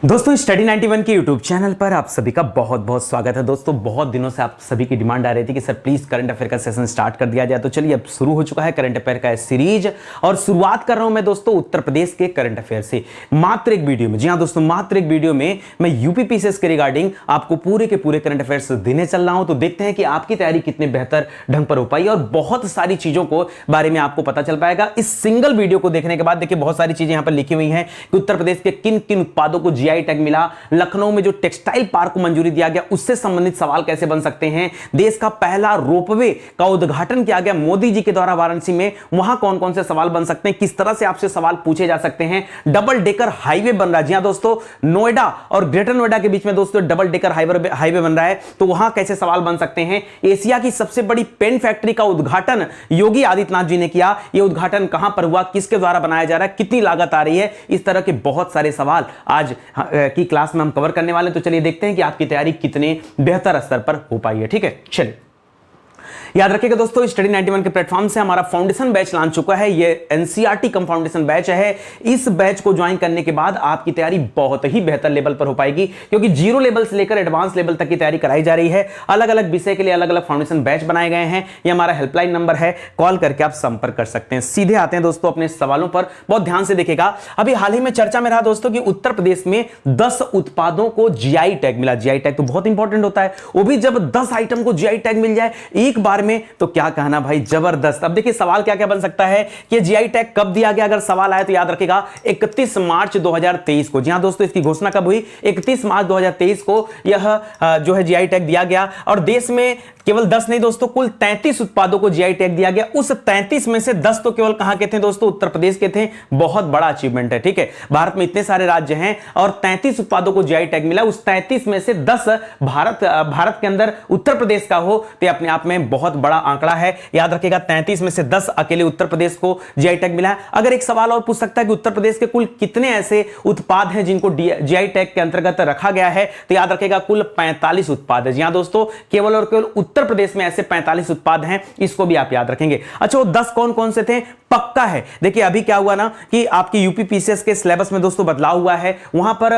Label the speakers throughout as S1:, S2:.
S1: दोस्तों स्टडी 91 के YouTube channel पर आप सभी का बहुत बहुत स्वागत है। दोस्तों बहुत दिनों से आप सभी की डिमांड आ रही थी कि सर प्लीज करंट अफेयर का सेशन स्टार्ट कर दिया जाए, तो चलिए अब शुरू हो चुका है करंट अफेयर का सीरीज। और शुरुआत कर रहा हूं मैं दोस्तों उत्तर प्रदेश के करंट अफेयर से मात्र एक वीडियो में। जी हां दोस्तों, मात्र एक वीडियो में मैं यूपी पीसीएस के रिगार्डिंग आपको पूरे के पूरे करंट अफेयर्स देने चल रहा हूं। तो देखते हैं कि आपकी तैयारी कितने बेहतर ढंग पर हो पाई और बहुत सारी चीजों को बारे में आपको पता चल पाएगा इस सिंगल वीडियो को देखने के बाद। देखिए बहुत सारी चीजें यहां पर लिखी हुई हैं कि उत्तर प्रदेश के किन किन उत्पादों को जीआई टैग मिला, लखनऊ में जो टेक्सटाइल पार्क को मंजूरी दिया गया उससे संबंधित सवाल कैसे बन सकते हैं, देश का पहला रोपवे का उद्घाटन किया गया मोदी जी के द्वारा वाराणसी में, वहां कौन कौन से सवाल बन सकते हैं, किस तरह से आपसे सवाल पूछे जा सकते हैं। डबल डेकर हाईवे बन रहा है, जी हां दोस्तों, नोएडा और ग्रेटर नोएडा के बीच में दोस्तों डबल डेकर हाईवे बन रहा है, तो वहां कैसे सवाल बन सकते हैं। एशिया की सबसे बड़ी पेन फैक्ट्री का उद्घाटन योगी आदित्यनाथ जी ने किया, यह उद्घाटन कहां पर हुआ, किसके द्वारा बनाया जा रहा है, कितनी लागत आ रही है, इस तरह के बहुत सारे सवाल आज की क्लास में हम कवर करने वाले हैं। तो चलिए देखते हैं कि आपकी तैयारी कितने बेहतर स्तर पर हो पाई है। ठीक है, चलिए याद रखिएगा दोस्तों स्टडी 91 के प्लेटफॉर्म से हमारा फाउंडेशन बैच लॉन्च चुका है। ये एनसीईआरटी कम फाउंडेशन बैच है। इस बैच को ज्वाइन करने के बाद आपकी तैयारी बहुत ही बेहतर लेवल पर हो पाएगी, क्योंकि जीरो लेवल से लेकर एडवांस लेवल तक की तैयारी कराई जा रही है। अलग अलग विषय के लिए अलग अलग फाउंडेशन बैच बनाए गए हैं। ये हमारा हेल्पलाइन नंबर है, कॉल करके आप संपर्क कर सकते हैं। सीधे आते हैं दोस्तों अपने सवालों पर, बहुत ध्यान से देखिएगा। अभी हाल ही में चर्चा में रहा दोस्तों कि उत्तर प्रदेश में 10 उत्पादों को जीआई टैग मिला। जीआई टैग तो बहुत इंपॉर्टेंट होता है, वो भी जब 10 आइटम को जीआई टैग मिल जाए एक बार में, तो क्या कहना भाई, जबरदस्त। अब देखिए सवाल क्या क्या बन सकता है कि जीआई टैग कब दिया गया। अगर सवाल आए तो याद रखिएगा 31 मार्च 2023 को। जी हां दोस्तों, इसकी घोषणा कब हुई, 31 मार्च 2023 को यह जो है जीआई टैग दिया गया। और देश में केवल 10 नहीं दोस्तों, कुल 33 उत्पादों को जीआई टैग दिया गया। उस 33 में से 10 तो केवल कहां के थे दोस्तों, उत्तर प्रदेश के थे। बहुत बड़ा अचीवमेंट है। ठीक है, भारत में इतने सारे राज्य हैं और 33 उत्पादों को जीआई टैग मिला। उस 33 में से 10 भारत के अंदर उत्तर प्रदेश का हो, तो अपने आप में बहुत बड़ा आंकड़ा है। याद रखिएगा 33 में से 10 अकेले उत्तर प्रदेश को जीआई टैग मिला है। अगर एक सवाल और पूछ सकता है कि उत्तर प्रदेश के कुल कितने ऐसे उत्पाद हैं जिनको जीआई टैग के अंतर्गत रखा गया है, तो याद रखिएगा कुल 45 उत्पाद है। जी हां दोस्तों, केवल और केवल उत्तर प्रदेश में ऐसे 45 उत्पाद हैं, इसको भी आप याद रखेंगे। अच्छा, वो 10 कौन कौन से थे, पक्का है। देखिए अभी क्या हुआ ना कि आपकी यूपी पीसीएस के सिलेबस में दोस्तों बदलाव हुआ है, वहां पर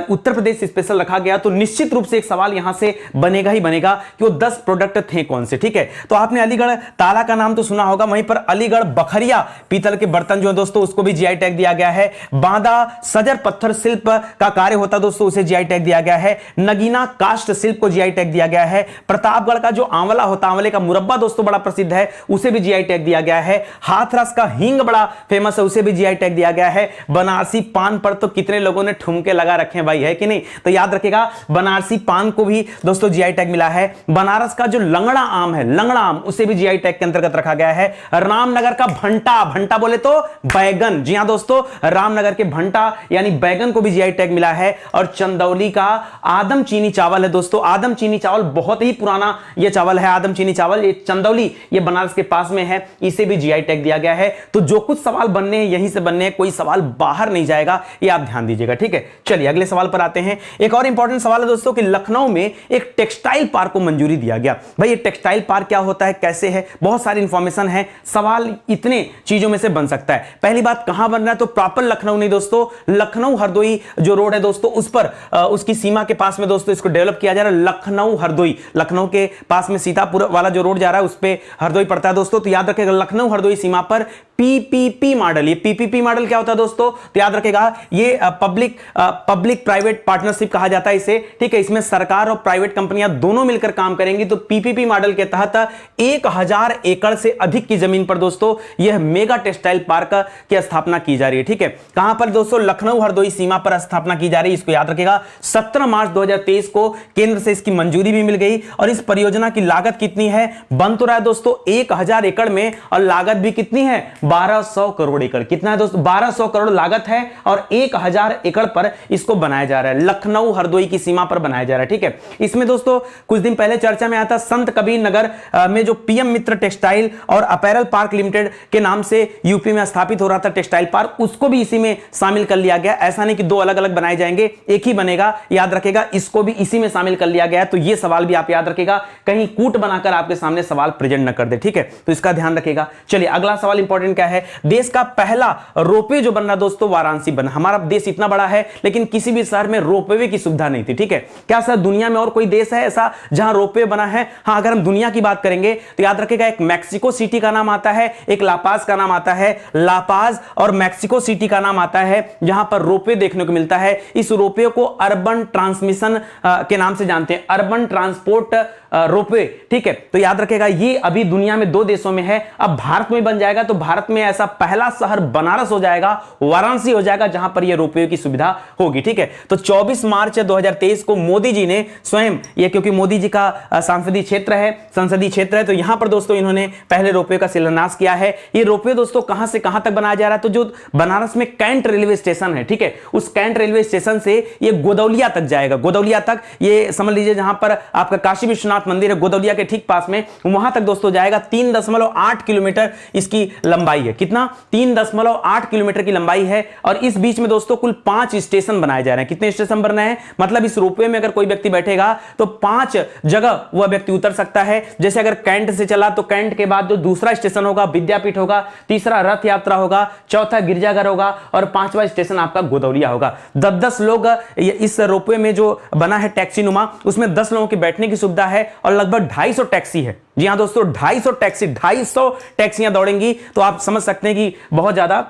S1: उत्तर प्रदेश स्पेशल रखा गया, तो निश्चित रूप से एक सवाल यहां से बनेगा ही बनेगा कि वो 10 प्रोडक्ट थे कौन से। ठीक है, तो आपने अलीगढ़ ताला का नाम तो सुना होगा, वहीं पर अलीगढ़ बखरिया पीतल के बर्तन जो है दोस्तों उसको भी जीआई टैग दिया गया है। बांदा सजर पत्थर शिल्प का कार्य होता दोस्तों, उसे जीआई टैग दिया गया है। नगीना काष्ठ शिल्प को जीआई टैग दिया गया है। प्रतापगढ़ का जो आंवला होता, आंवले का मुरब्बा दोस्तों बड़ा प्रसिद्ध है, उसे भी जीआई टैग दिया गया है। हाथरस का हींग बड़ा फेमस है, उसे भी जीआई टैग दिया गया है। बनारसी पान पर तो कितने लोगों ने ठुमके लगा रखे हैं भाई, है कि नहीं, तो याद रखिएगा बनारसी पान को भी दोस्तों जीआई टैग मिला है। बनारस का जो लंगड़ा आम है, लंगड़ा आम, उसे भी जीआई टैग के अंतर्गत रखा गया है। रामनगर का भंटा, भंटा बोले तो बैगन, जी हां दोस्तों, रामनगर के भंटा यानी बैगन को भी जीआई टैग मिला है। और चंदौली का आदम चीनी चावल है दोस्तों, आदम चीनी चावल बहुत ही पुराना यह चावल है, आदम चीनी चावल, ये चंदौली, ये बनारस के पास में है, इसे भी जीआई टैग दिया गया है। तो जो कुछ सवाल बनने हैं यहीं से बनने हैं, कोई सवाल बाहर नहीं जाएगा, ये आप ध्यान दीजिएगा। ठीक है, चलिए अगले सवाल पर आते हैं। एक और इंपॉर्टेंट सवाल है दोस्तों कि लखनऊ में एक टेक्सटाइल पार्क को मंजूरी दिया गया। भाई ये टेक्सटाइल पार्क क्या होता है, कैसे है, बहुत सारी इंफॉर्मेशन है, सवाल इतने चीजों में से बन सकता है। पहली बात कहां बन रहा है, तो प्रॉपर लखनऊ नहीं दोस्तों, लखनऊ हरदोई जो रोड है दोस्तों उस पर उसकी सीमा के पास में दोस्तों इसको डेवलप किया जा रहा है। लखनऊ हरदोई, लखनऊ के पास में सीतापुर वाला जो रोड जा रहा है उस पे हरदोई पड़ता है दोस्तों, तो याद रखिएगा लखनऊ हरदोई सीमा पर पीपीपी मॉडल। ये पीपीपी मॉडल क्या होता है दोस्तों, तो याद रखिएगा ये पब्लिक प्राइवेट पार्टनरशिप कहा जाता है इसे। ठीक है, इसमें सरकार और प्राइवेट कंपनियां दोनों मिलकर काम करेंगी। तो पीपीपी मॉडल के तहत 1000 एकड़ से अधिक की जमीन पर दोस्तों यह मेगा टेक्सटाइल पार्क की स्थापना की जा रही है। ठीक है, कहां पर दोस्तों, लखनऊ हरदोई सीमा पर स्थापना की जा रही है, इसको याद रखिएगा। 17 मार्च 2023 को केंद्र से इसकी मंजूरी भी मिल गई। और इस परियोजना की लागत कितनी है, बन तो रहा है दोस्तों 1000 एकड़ में, और लागत भी कितनी है, 1200 करोड़ एकड़। कितना है दोस्तों, 1200 करोड़ लागत है और 1000 एकड़ पर इसको बनाया जा रहा है, लखनऊ हरदोई की सीमा पर बनाया जा रहा है। ठीक है, इसमें दोस्तों कुछ दिन पहले चर्चा में आया था संत कबीर नगर में जो पीएम मित्र टेक्सटाइल और अपैरल पार्क लिमिटेड के नाम से यूपी में स्थापित हो रहा था टेक्सटाइल पार्क, उसको भी इसी में शामिल कर लिया गया। ऐसा नहीं कि दो अलग अलग बनाए जाएंगे, एक ही बनेगा, याद रखेगा, इसको भी इसी में शामिल कर लिया गया है। तो यह सवाल भी आप याद रखेगा, कहीं कहीं कूट बनाकर आपके सामने सवाल प्रेजेंट न कर दे, ठीक है, तो इसका ध्यान रखिएगा। चलिए अगला सवाल इंपॉर्टेंट क्या है, देश का पहला रोपवे जो बन रहा दोस्तों वाराणसी बना। हमारा देश इतना बड़ा है लेकिन किसी भी शहर में रोपवे की सुविधा नहीं थी, ठीक है। क्या सर दुनिया में और कोई देश है ऐसा जहां रोपवे बना है? हाँ, अगर हम दुनिया की बात करेंगे तो याद रखिएगा, एक मैक्सिको सिटी का नाम आता है, एक लापाज का नाम आता है। लापाज और मैक्सिको सिटी का नाम आता है जहां पर रोपवे देखने को मिलता है। इस रोपवे को अर्बन ट्रांसमिशन के नाम से जानते हैं, अर्बन ट्रांसपोर्ट रोपवे, ठीक है। तो याद रखेगा ये अभी दुनिया में 2 देशों में है, अब भारत में बन जाएगा तो भारत में ऐसा पहला शहर बनारस हो जाएगा, वाराणसी हो जाएगा जहां पर ये रोपवे की सुविधा होगी, ठीक है। तो 24 मार्च 2023 को मोदी जी ने स्वयं, ये क्योंकि मोदी जी का संसदीय क्षेत्र है, तो यहां पर दोस्तों इन्होंने पहले रोपवे का शिलान्यास किया है। ये रोपवे दोस्तों कहां से कहां तक बनाया जा रहा है? तो जो बनारस में कैंट रेलवे स्टेशन है, ठीक है, उस कैंट रेलवे स्टेशन से ये गोदौलिया तक जाएगा। गोदौलिया तक ये समझ लीजिए जहां पर आपका काशी विश्वनाथ मंदिर है गोदौलिया के ठीक पास में, वहां तक दोस्तों जाएगा। 3.8 किलोमीटर इसकी लंबाई है। कितना? 3.8 किलोमीटर की लंबाई है। और इस बीच में दोस्तों कुल 5 स्टेशन बनाए जा रहे हैं। कितने स्टेशन बन रहे हैं? मतलब इस रोपवे में अगर कोई व्यक्ति बैठेगा तो 5 जगह वह व्यक्ति उतर सकता है। जैसे अगर कैंट से चला तो कैंट के बाद जो दूसरा स्टेशन होगा विद्यापीठ होगा, तीसरा रथ यात्रा होगा, चौथा गिरजाघर होगा और 5वां स्टेशन आपका गोदौलिया होगा। 10-10 लोग इस रोपवे में जो बना है टैक्सी नुमा, उसमें 10 लोगों की बैठने की सुविधा है और लगभग 250 टैक्सी है। जी हां दोस्तों, 250 टैक्सियां दौड़ेंगी, तो आप समझ सकते हैं कि बहुत ज्यादा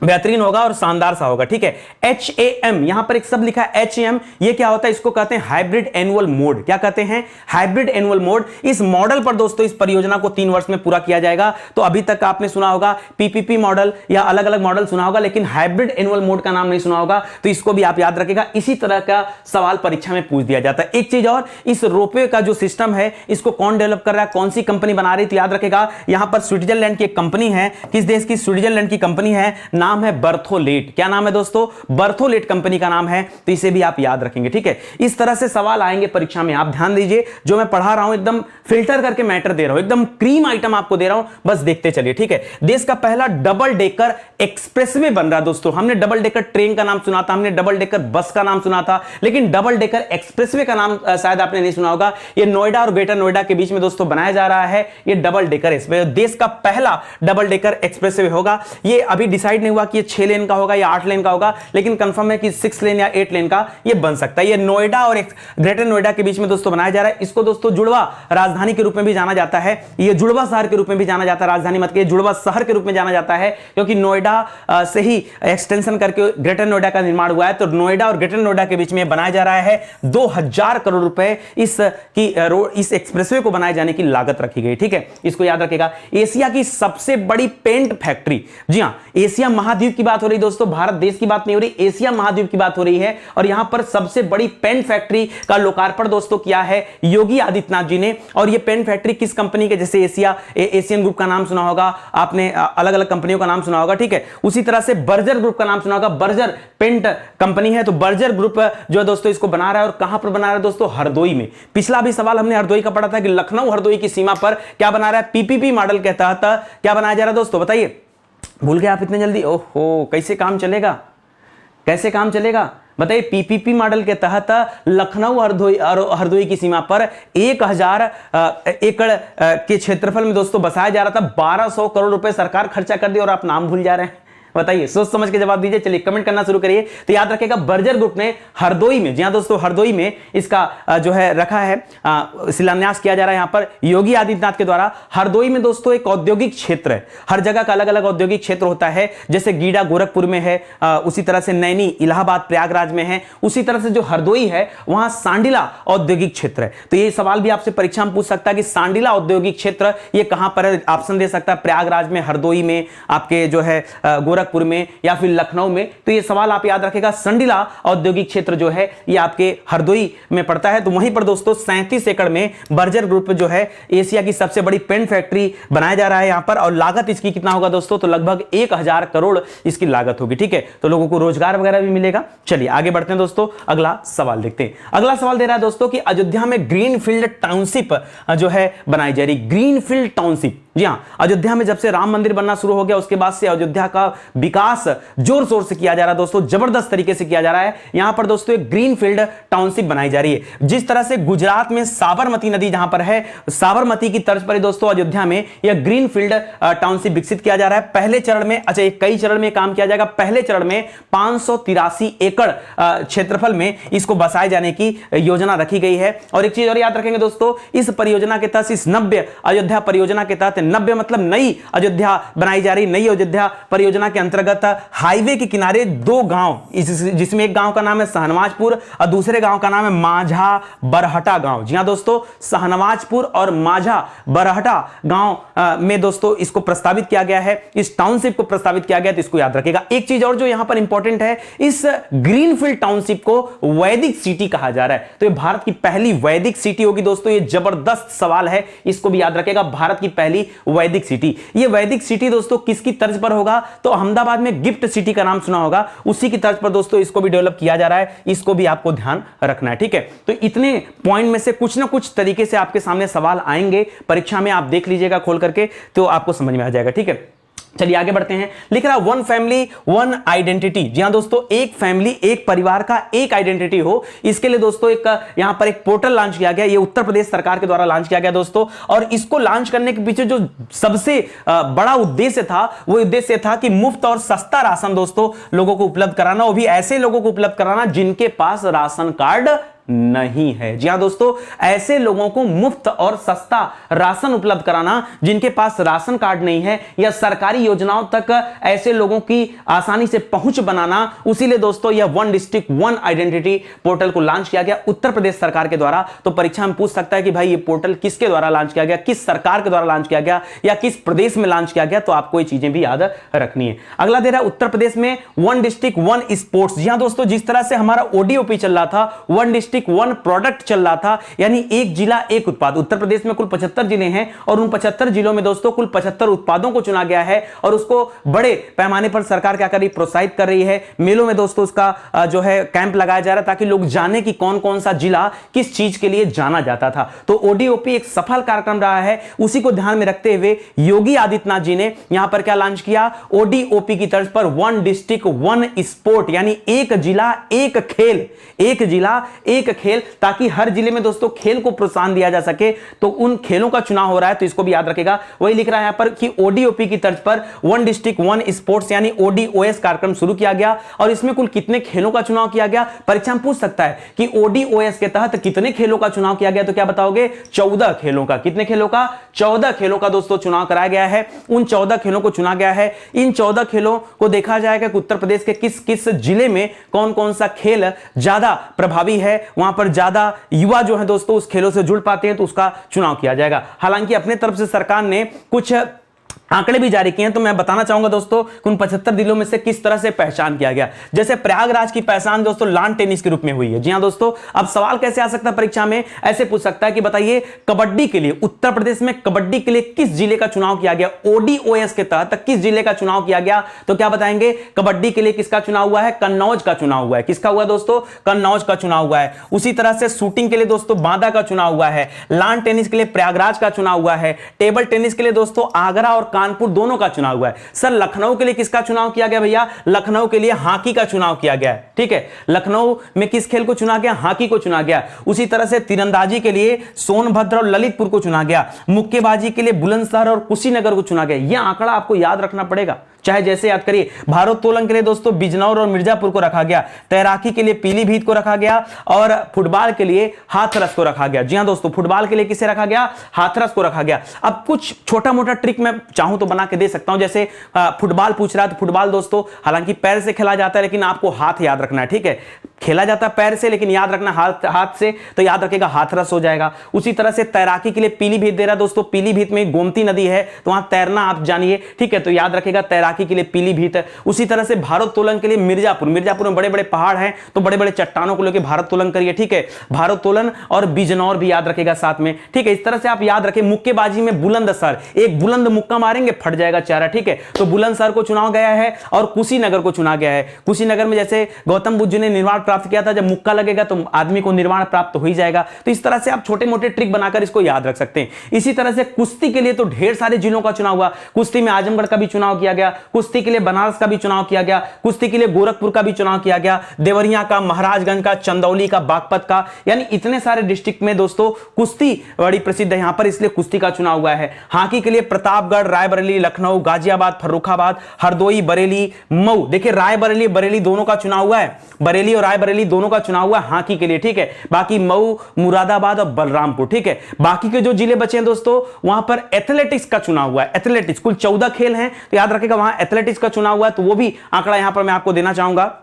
S1: बेहतरीन होगा और शानदार सा होगा, ठीक है। HAM, यहां पर एक शब्द लिखा है HAM, ये क्या होता है? इसको कहते हैं हाइब्रिड एनुअल मोड। क्या कहते हैं? Hybrid annual mode. इस मॉडल पर दोस्तों इस परियोजना को 3 वर्ष में पूरा किया जाएगा। तो अभी तक आपने सुना होगा PPP मॉडल या अलग अलग मॉडल सुना होगा, लेकिन हाइब्रिड एनुअल मोड का नाम नहीं सुना होगा, तो इसको भी आप याद रखिएगा। इसी तरह का सवाल परीक्षा में पूछ दिया जाता है। एक चीज और, इस रोपवे का जो सिस्टम है इसको कौन डेवलप कर रहा है, कौन सी कंपनी बना रही है? तो याद रखिएगा यहां पर स्विट्जरलैंड की एक कंपनी है। किस देश की? स्विट्जरलैंड की कंपनी है, नाम है बर्थोलेट। क्या नाम है दोस्तों? बर्थोलेट कंपनी का नाम है, तो इसे भी आप याद रखेंगे, ठीक है। इस तरह से सवाल आएंगे परीक्षा में। आप ध्यान दीजिए, जो मैं पढ़ा रहा हूं एकदम फिल्टर करके मैटर दे रहा हूं, एकदम क्रीम आइटम आपको दे रहा हूं, बस देखते चलिए, ठीक है। देश का पहला डबल डेकर एक्सप्रेसवे बन रहा है दोस्तों। हमने डबल डेकर ट्रेन का नाम सुना था, हमने डबल डेकर बस का नाम सुना था, लेकिन डबल डेकर एक्सप्रेसवे का नाम शायद आपने नहीं सुना होगा। ये नोएडा और ग्रेटर नोएडा के बीच में दोस्तों बनाया जा रहा है ये डबल डेकर एक्सप्रेस। देश का पहला डबल डेकर एक्सप्रेसवे होगा। ये अभी डिसाइड नहीं हुआ कि ये 6 लेन का होगा या 8 लेन का होगा, लेकिन कंफर्म है कि 6 लेन या 8 लेन का ये बन सकता है। ये नोएडा और ग्रेटर नोएडा के बीच में दोस्तों बनाया जा रहा है। इसको दोस्तों जुड़वा राजधानी के रूप में भी जाना जाता है। ये जुड़वा शहर के रूप में भी जाना जाता है, राजधानी मत के, जुड़वा शहर के रूप में जाना जाता है, क्योंकि नोएडा से ही एक्सटेंशन करके ग्रेटर नोएडा का निर्माण हुआ है। तो नोएडा और ग्रेटर नोएडा के बीच में बनाया जा रहा है। 2000 करोड़ रुपए इस एक्सप्रेसवे को बनाए जाने की लागत रखी गई, ठीक है। इसको याद रखिएगा। एशिया की सबसे बड़ी पेंट फैक्ट्री, जी हां, एशिया महाद्वीप की बात हो रही दोस्तों, भारत देश की बात नहीं हो रही, एशिया महाद्वीप की बात हो रही है। और यहां पर सबसे बड़ी पेन फैक्ट्री का लोकार्पण दोस्तों किया है योगी आदित्यनाथ जी ने। और यह पेन फैक्ट्री किस कंपनी के? जैसे एशियन ग्रुप का नाम सुना होगा आपने, अलग अलग कंपनियों का नाम सुना होगा, ठीक है। उसी तरह से बर्जर ग्रुप का नाम सुना होगा, बर्जर पेंट कंपनी है। तो बर्जर ग्रुप जो है दोस्तों इसको बना रहा है, और कहां पर बना रहा है दोस्तों? हरदोई में। पिछला भी सवाल हमने हरदोई का पढ़ा था कि लखनऊ हरदोई की सीमा पर क्या बना रहा है? PPP मॉडल के तहत क्या बनाया जा रहा है दोस्तों? बताइए, भूल गए आप इतने जल्दी? ओहो, कैसे काम चलेगा, कैसे काम चलेगा बताइए। PPP मॉडल के तहत लखनऊ हरदोई की सीमा पर 1000 एकड़ के क्षेत्रफल में दोस्तों बसाया जा रहा था। 1200 करोड़ रुपए सरकार खर्चा कर दी और आप नाम भूल जा रहे हैं। बताइए, सोच समझ के जवाब दीजिए। चलिए कमेंट करना शुरू करिए। तो याद रखिएगा बर्जर ग्रुप ने हरदोई में, जी हां दोस्तों, हरदोई में इसका जो है रखा है, शिलान्यास किया जा रहा है यहां पर योगी आदित्यनाथ के द्वारा। हरदोई में दोस्तों एक औद्योगिक क्षेत्र है, हर जगह का अलग अलग औद्योगिक क्षेत्र होता है। जैसे गीडा गोरखपुर में है, उसी तरह से नैनी इलाहाबाद प्रयागराज में है, उसी तरह से जो हरदोई है वहां सांडिला औद्योगिक क्षेत्र है। तो ये सवाल भी आपसे परीक्षा में पूछ सकता है कि सांडिला औद्योगिक क्षेत्र ये कहां पर है? ऑप्शन दे सकता है, प्रयागराज में, हरदोई में, आपके जो है गोरखपुर में, या फिर लखनऊ में। तो ये सवाल आप याद रखेगा। संडिला औद्योगिक क्षेत्र जो है ये आपके हरदोई में पड़ता है। तो वहीं पर दोस्तों 37 एकड़ में बर्जर ग्रुप जो है एशिया की सबसे बड़ी पेन फैक्ट्री बनाया जा रहा है यहां पर। और लागत इसकी कितना होगा दोस्तों? तो लगभग 1000 करोड़ इसकी लागत होगी, ठीक है। तो लोगों को रोजगार वगैरह भी मिलेगा। चलिए आगे बढ़ते हैं दोस्तों, अगला सवाल देखते हैं। अगला सवाल दे रहा है दोस्तों कि अयोध्या में ग्रीनफील्ड टाउनशिप जो है बनाई जा रही। ग्रीनफील्ड टाउनशिप, जी हाँ, अयोध्या में जब से राम मंदिर बनना शुरू हो गया उसके बाद से अयोध्या का विकास जोर शोर से किया जा रहा है दोस्तों, जबरदस्त तरीके से किया जा रहा है। यहां पर दोस्तों एक ग्रीनफील्ड टाउनशिप बनाई जा रही है। जिस तरह से गुजरात में साबरमती नदी जहां पर है, साबरमती की तर्ज पर दोस्तों अयोध्या में यह ग्रीनफील्ड टाउनशिप विकसित किया जा रहा है। पहले चरण में, अच्छा कई चरण में काम किया जाएगा। पहले चरण में 583 एकड़ क्षेत्रफल में इसको बसाए जाने की योजना रखी गई है। और एक चीज और याद रखेंगे दोस्तों, इस परियोजना के तहत, इस नव्य अयोध्या परियोजना के तहत, नव्य मतलब नई अयोध्या बनाई जा रही। नई अयोध्या परियोजना के अंतर्गत हाईवे के किनारे 2 गांव, जिसमें एक गांव का नाम है सहनवाजपुर और दूसरे गांव का नाम है माझा बरहटा गांव। जी हां दोस्तों, सहनवाजपुर और माझा बरहटा गांव में दोस्तों इसको प्रस्तावित किया गया है, इस टाउनशिप को प्रस्तावित किया गया, तो इसको याद रखिएगा। एक चीज और जो यहां पर इंपॉर्टेंट है, इस ग्रीनफील्ड टाउनशिप को वैदिक सिटी कहा जा रहा है। तो ये भारत की पहली वैदिक सिटी होगी दोस्तों। ये जबरदस्त सवाल है, इसको भी याद रखिएगा। भारत की पहली वैदिक सिटी, ये वैदिक सिटी दोस्तों किसकी तर्ज पर होगा? तो अहमदाबाद में गिफ्ट सिटी का नाम सुना होगा, उसी की तर्ज पर दोस्तों इसको भी डेवलप किया जा रहा है। इसको भी आपको ध्यान रखना है, ठीक है। तो इतने पॉइंट में से कुछ ना कुछ तरीके से आपके सामने सवाल आएंगे परीक्षा में, आप देख लीजिएगा खोल करके, तो आपको समझ में आ जाएगा, ठीक है। चलिए आगे बढ़ते हैं। लिख रहा वन फैमिली वन आइडेंटिटी। जी हां दोस्तों, एक फैमिली, एक परिवार का एक आइडेंटिटी हो, इसके लिए दोस्तों एक यहां पर एक पोर्टल लॉन्च किया गया। ये उत्तर प्रदेश सरकार के द्वारा लॉन्च किया गया दोस्तों। और इसको लॉन्च करने के पीछे जो सबसे बड़ा उद्देश्य था, वो उद्देश्य था कि मुफ्त और सस्ता राशन दोस्तों लोगों को उपलब्ध कराना, वो भी ऐसे लोगों को उपलब्ध कराना जिनके पास राशन कार्ड नहीं है। जी हां दोस्तों, ऐसे लोगों को मुफ्त और सस्ता राशन उपलब्ध कराना जिनके पास राशन कार्ड नहीं है, या सरकारी योजनाओं तक ऐसे लोगों की आसानी से पहुंच बनाना। उसीलिए दोस्तों यह one district one identity portal को लॉन्च किया गया उत्तर प्रदेश सरकार के द्वारा। तो परीक्षा में पूछ सकता है कि भाई ये पोर्टल किसके द्वारा लॉन्च किया गया, किस सरकार के द्वारा लॉन्च किया गया, या किस प्रदेश में लॉन्च किया गया, तो आपको ये चीजें भी याद रखनी है। अगला दे रहा है उत्तर प्रदेश में वन डिस्ट्रिक्ट वन स्पोर्ट्स। जी हां दोस्तों, जिस तरह से हमारा ओडीओपी चल रहा था, वन डिस्ट्रिक्ट वन प्रोडक्ट चल रहा था, यानी एक जिला एक उत्पाद। उत्तर प्रदेश में कुल 75 जिले हैं और उन 75 जिलों में दोस्तों कुल 75 उत्पादों को चुना गया है और उसको बड़े पैमाने पर सरकार क्या कर रही, प्रोत्साहित कर रही है। मेलों में दोस्तों उसका जो है कैंप लगाया जा रहा है ताकि लोग जाने कि कौन कौन सा जिला किस चीज के लिए जाना जाता था। तो ओडीओपी एक सफल कार्यक्रम रहा है। उसी को ध्यान में रखते हुए योगी आदित्यनाथ जी ने यहां पर क्या लॉन्च किया, ओडीओपी की तर्ज पर वन डिस्ट्रिक्ट वन स्पोर्ट, यानी एक जिला एक खेल, एक जिला एक खेल, ताकि हर जिले में दोस्तों खेल को प्रोत्साहन दिया जा सके। तो उन खेलों का चुनाव हो रहा है, तो इसको भी याद रखेगा। वही लिख रहा है यहां पर कि ओडीओपी की तर्ज पर वन डिस्ट्रिक्ट वन स्पोर्ट्स यानी ओडीओएस कार्यक्रम शुरू किया गया। और इसमें कुल कितने खेलों का चुनाव किया गया, परीक्षा में पूछ सकता है कि ओडीओएस के तहत कितने खेलों का चुनाव किया गया, तो क्या बताओगे, 14 खेलों का। कितने खेलों का, 14 खेलों का दोस्तों चुनाव कराया गया है। उन 14 खेलों को चुना गया है। इन 14 खेलों को देखा जाएगा कि उत्तर प्रदेश के किस किस जिले में कौन कौन सा खेल ज्यादा प्रभावी है, वहां पर ज्यादा युवा जो है दोस्तों उस खेलों से जुड़ पाते हैं, तो उसका चुनाव किया जाएगा। हालांकि अपने तरफ से सरकार ने कुछ आंकड़े भी जारी किए हैं, तो मैं बताना चाहूंगा दोस्तों उन 75 जिलों में से किस तरह से पहचान किया गया। जैसे प्रयागराज की पहचान दोस्तों लॉन टेनिस के रूप में हुई है। जी हां दोस्तों, अब सवाल कैसे आ सकता है परीक्षा में, ऐसे पूछ सकता है कि बताइए कबड्डी के लिए उत्तर प्रदेश में कबड्डी के लिए किस जिले का चुनाव किया गया, ओडीओएस के तहत किस जिले का चुनाव किया गया, तो क्या बताएंगे, कबड्डी के लिए किसका चुनाव हुआ है, कन्नौज का चुनाव हुआ है। किसका हुआ दोस्तों, कन्नौज का चुनाव हुआ है। उसी तरह से शूटिंग के लिए दोस्तों बांदा का चुनाव हुआ है। लॉन टेनिस के लिए प्रयागराज का चुनाव हुआ है। टेबल टेनिस के लिए दोस्तों आगरा और कानपुर दोनों का चुनाव हुआ है। सर लखनऊ के लिए किसका चुनाव किया गया भैया, लखनऊ के लिए हॉकी का चुनाव किया गया है। ठीक है, लखनऊ में किस खेल को चुना गया, हॉकी को चुना गया। उसी तरह से तीरंदाजी के लिए सोनभद्र और ललितपुर को चुना गया। मुक्केबाजी के लिए बुलंदशहर और कुशीनगर को चुना गया। यह आंकड़ा आपको याद रखना पड़ेगा, चाहे जैसे याद करिए। भारोत्तोलन के लिए दोस्तों बिजनौर और मिर्जापुर को रखा गया। तैराकी के लिए पीलीभीत को रखा गया और फुटबॉल के लिए हाथरस को रखा गया। जी हां दोस्तों, फुटबॉल के लिए किसे रखा गया, हाथरस को रखा गया। अब कुछ छोटा मोटा ट्रिक मैं चाहूं तो बना के दे सकता हूं। जैसे फुटबॉल पूछ रहा है, तो फुटबॉल दोस्तों हालांकि पैर से खेला जाता है, लेकिन आपको हाथ याद रखना है। ठीक है, खेला जाता है पैर से, लेकिन याद रखना हाथ से, तो याद रखेगा हाथरस हो जाएगा। उसी तरह से तैराकी के लिए पीलीभीत दे रहा है दोस्तों। पीलीभीत में गोमती नदी है, तो वहां तैरना आप जानिए। ठीक है, तो याद रखेगा तैराकी हाकी के लिए पीलीभीत, उसी तरह से भारोत्तोलन के लिए मिर्जापुर, मिर्जापुर में बड़े बड़े पहाड़ हैं तो बड़े बड़े चट्टानों को लेकर भारोत्तोलन करिए, ठीक है, भारोत्तोलन, और बिजनौर भी याद रखेगा साथ में, ठीक है। इस तरह से आप याद रखें। मुक्केबाजी में बुलंदशहर, एक बुलंद मुक्का मारेंगे फट जाएगा चेहरा, ठीक है, तो बुलंदशहर को चुना गया है और कुशीनगर को चुना गया है। कुशीनगर में जैसे गौतम बुद्ध जी ने निर्वाण प्राप्त किया था, जब मुक्का लगेगा तो आदमी को निर्वाण प्राप्त हो ही जाएगा। तो इस तरह से आप छोटे मोटे ट्रिक बनाकर इसको याद रख सकते हैं। इसी तरह से कुश्ती के लिए तो ढेर सारे जिलों का चुनाव हुआ। कुश्ती में आजमगढ़ का भी चुनाव किया गया, कुश्ती के लिए बनारस का भी चुनाव किया गया, कुश्ती के लिए गोरखपुर का भी चुनाव किया गया, देवरिया का, महाराजगंज का, चंदौली का, बागपत का, यानी इतने सारे डिस्ट्रिक्ट में दोस्तों कुश्ती बड़ी प्रसिद्ध है यहां पर, इसलिए कुश्ती का चुनाव हुआ है। हाकी के लिए प्रतापगढ़, रायबरेली, लखनऊ, गाजियाबाद, फर्रुखाबाद, हरदोई, बरेली, मऊ, देखिए रायबरेली बरेली दोनों का चुनाव हुआ है, बरेली और रायबरेली दोनों का चुनाव हुआ हाकी के लिए, ठीक है। बाकी मऊ, मुरादाबाद और बलरामपुर, ठीक है। बाकी के जो जिले बचे हैं दोस्तों वहां पर एथलेटिक्स का चुनाव हुआ है। एथलेटिक्स कुल 14 खेल हैं तो याद रखिएगा वहां एथलेटिक्स का चुनाव हुआ है, तो वो भी आंकड़ा यहां पर मैं आपको देना चाहूंगा,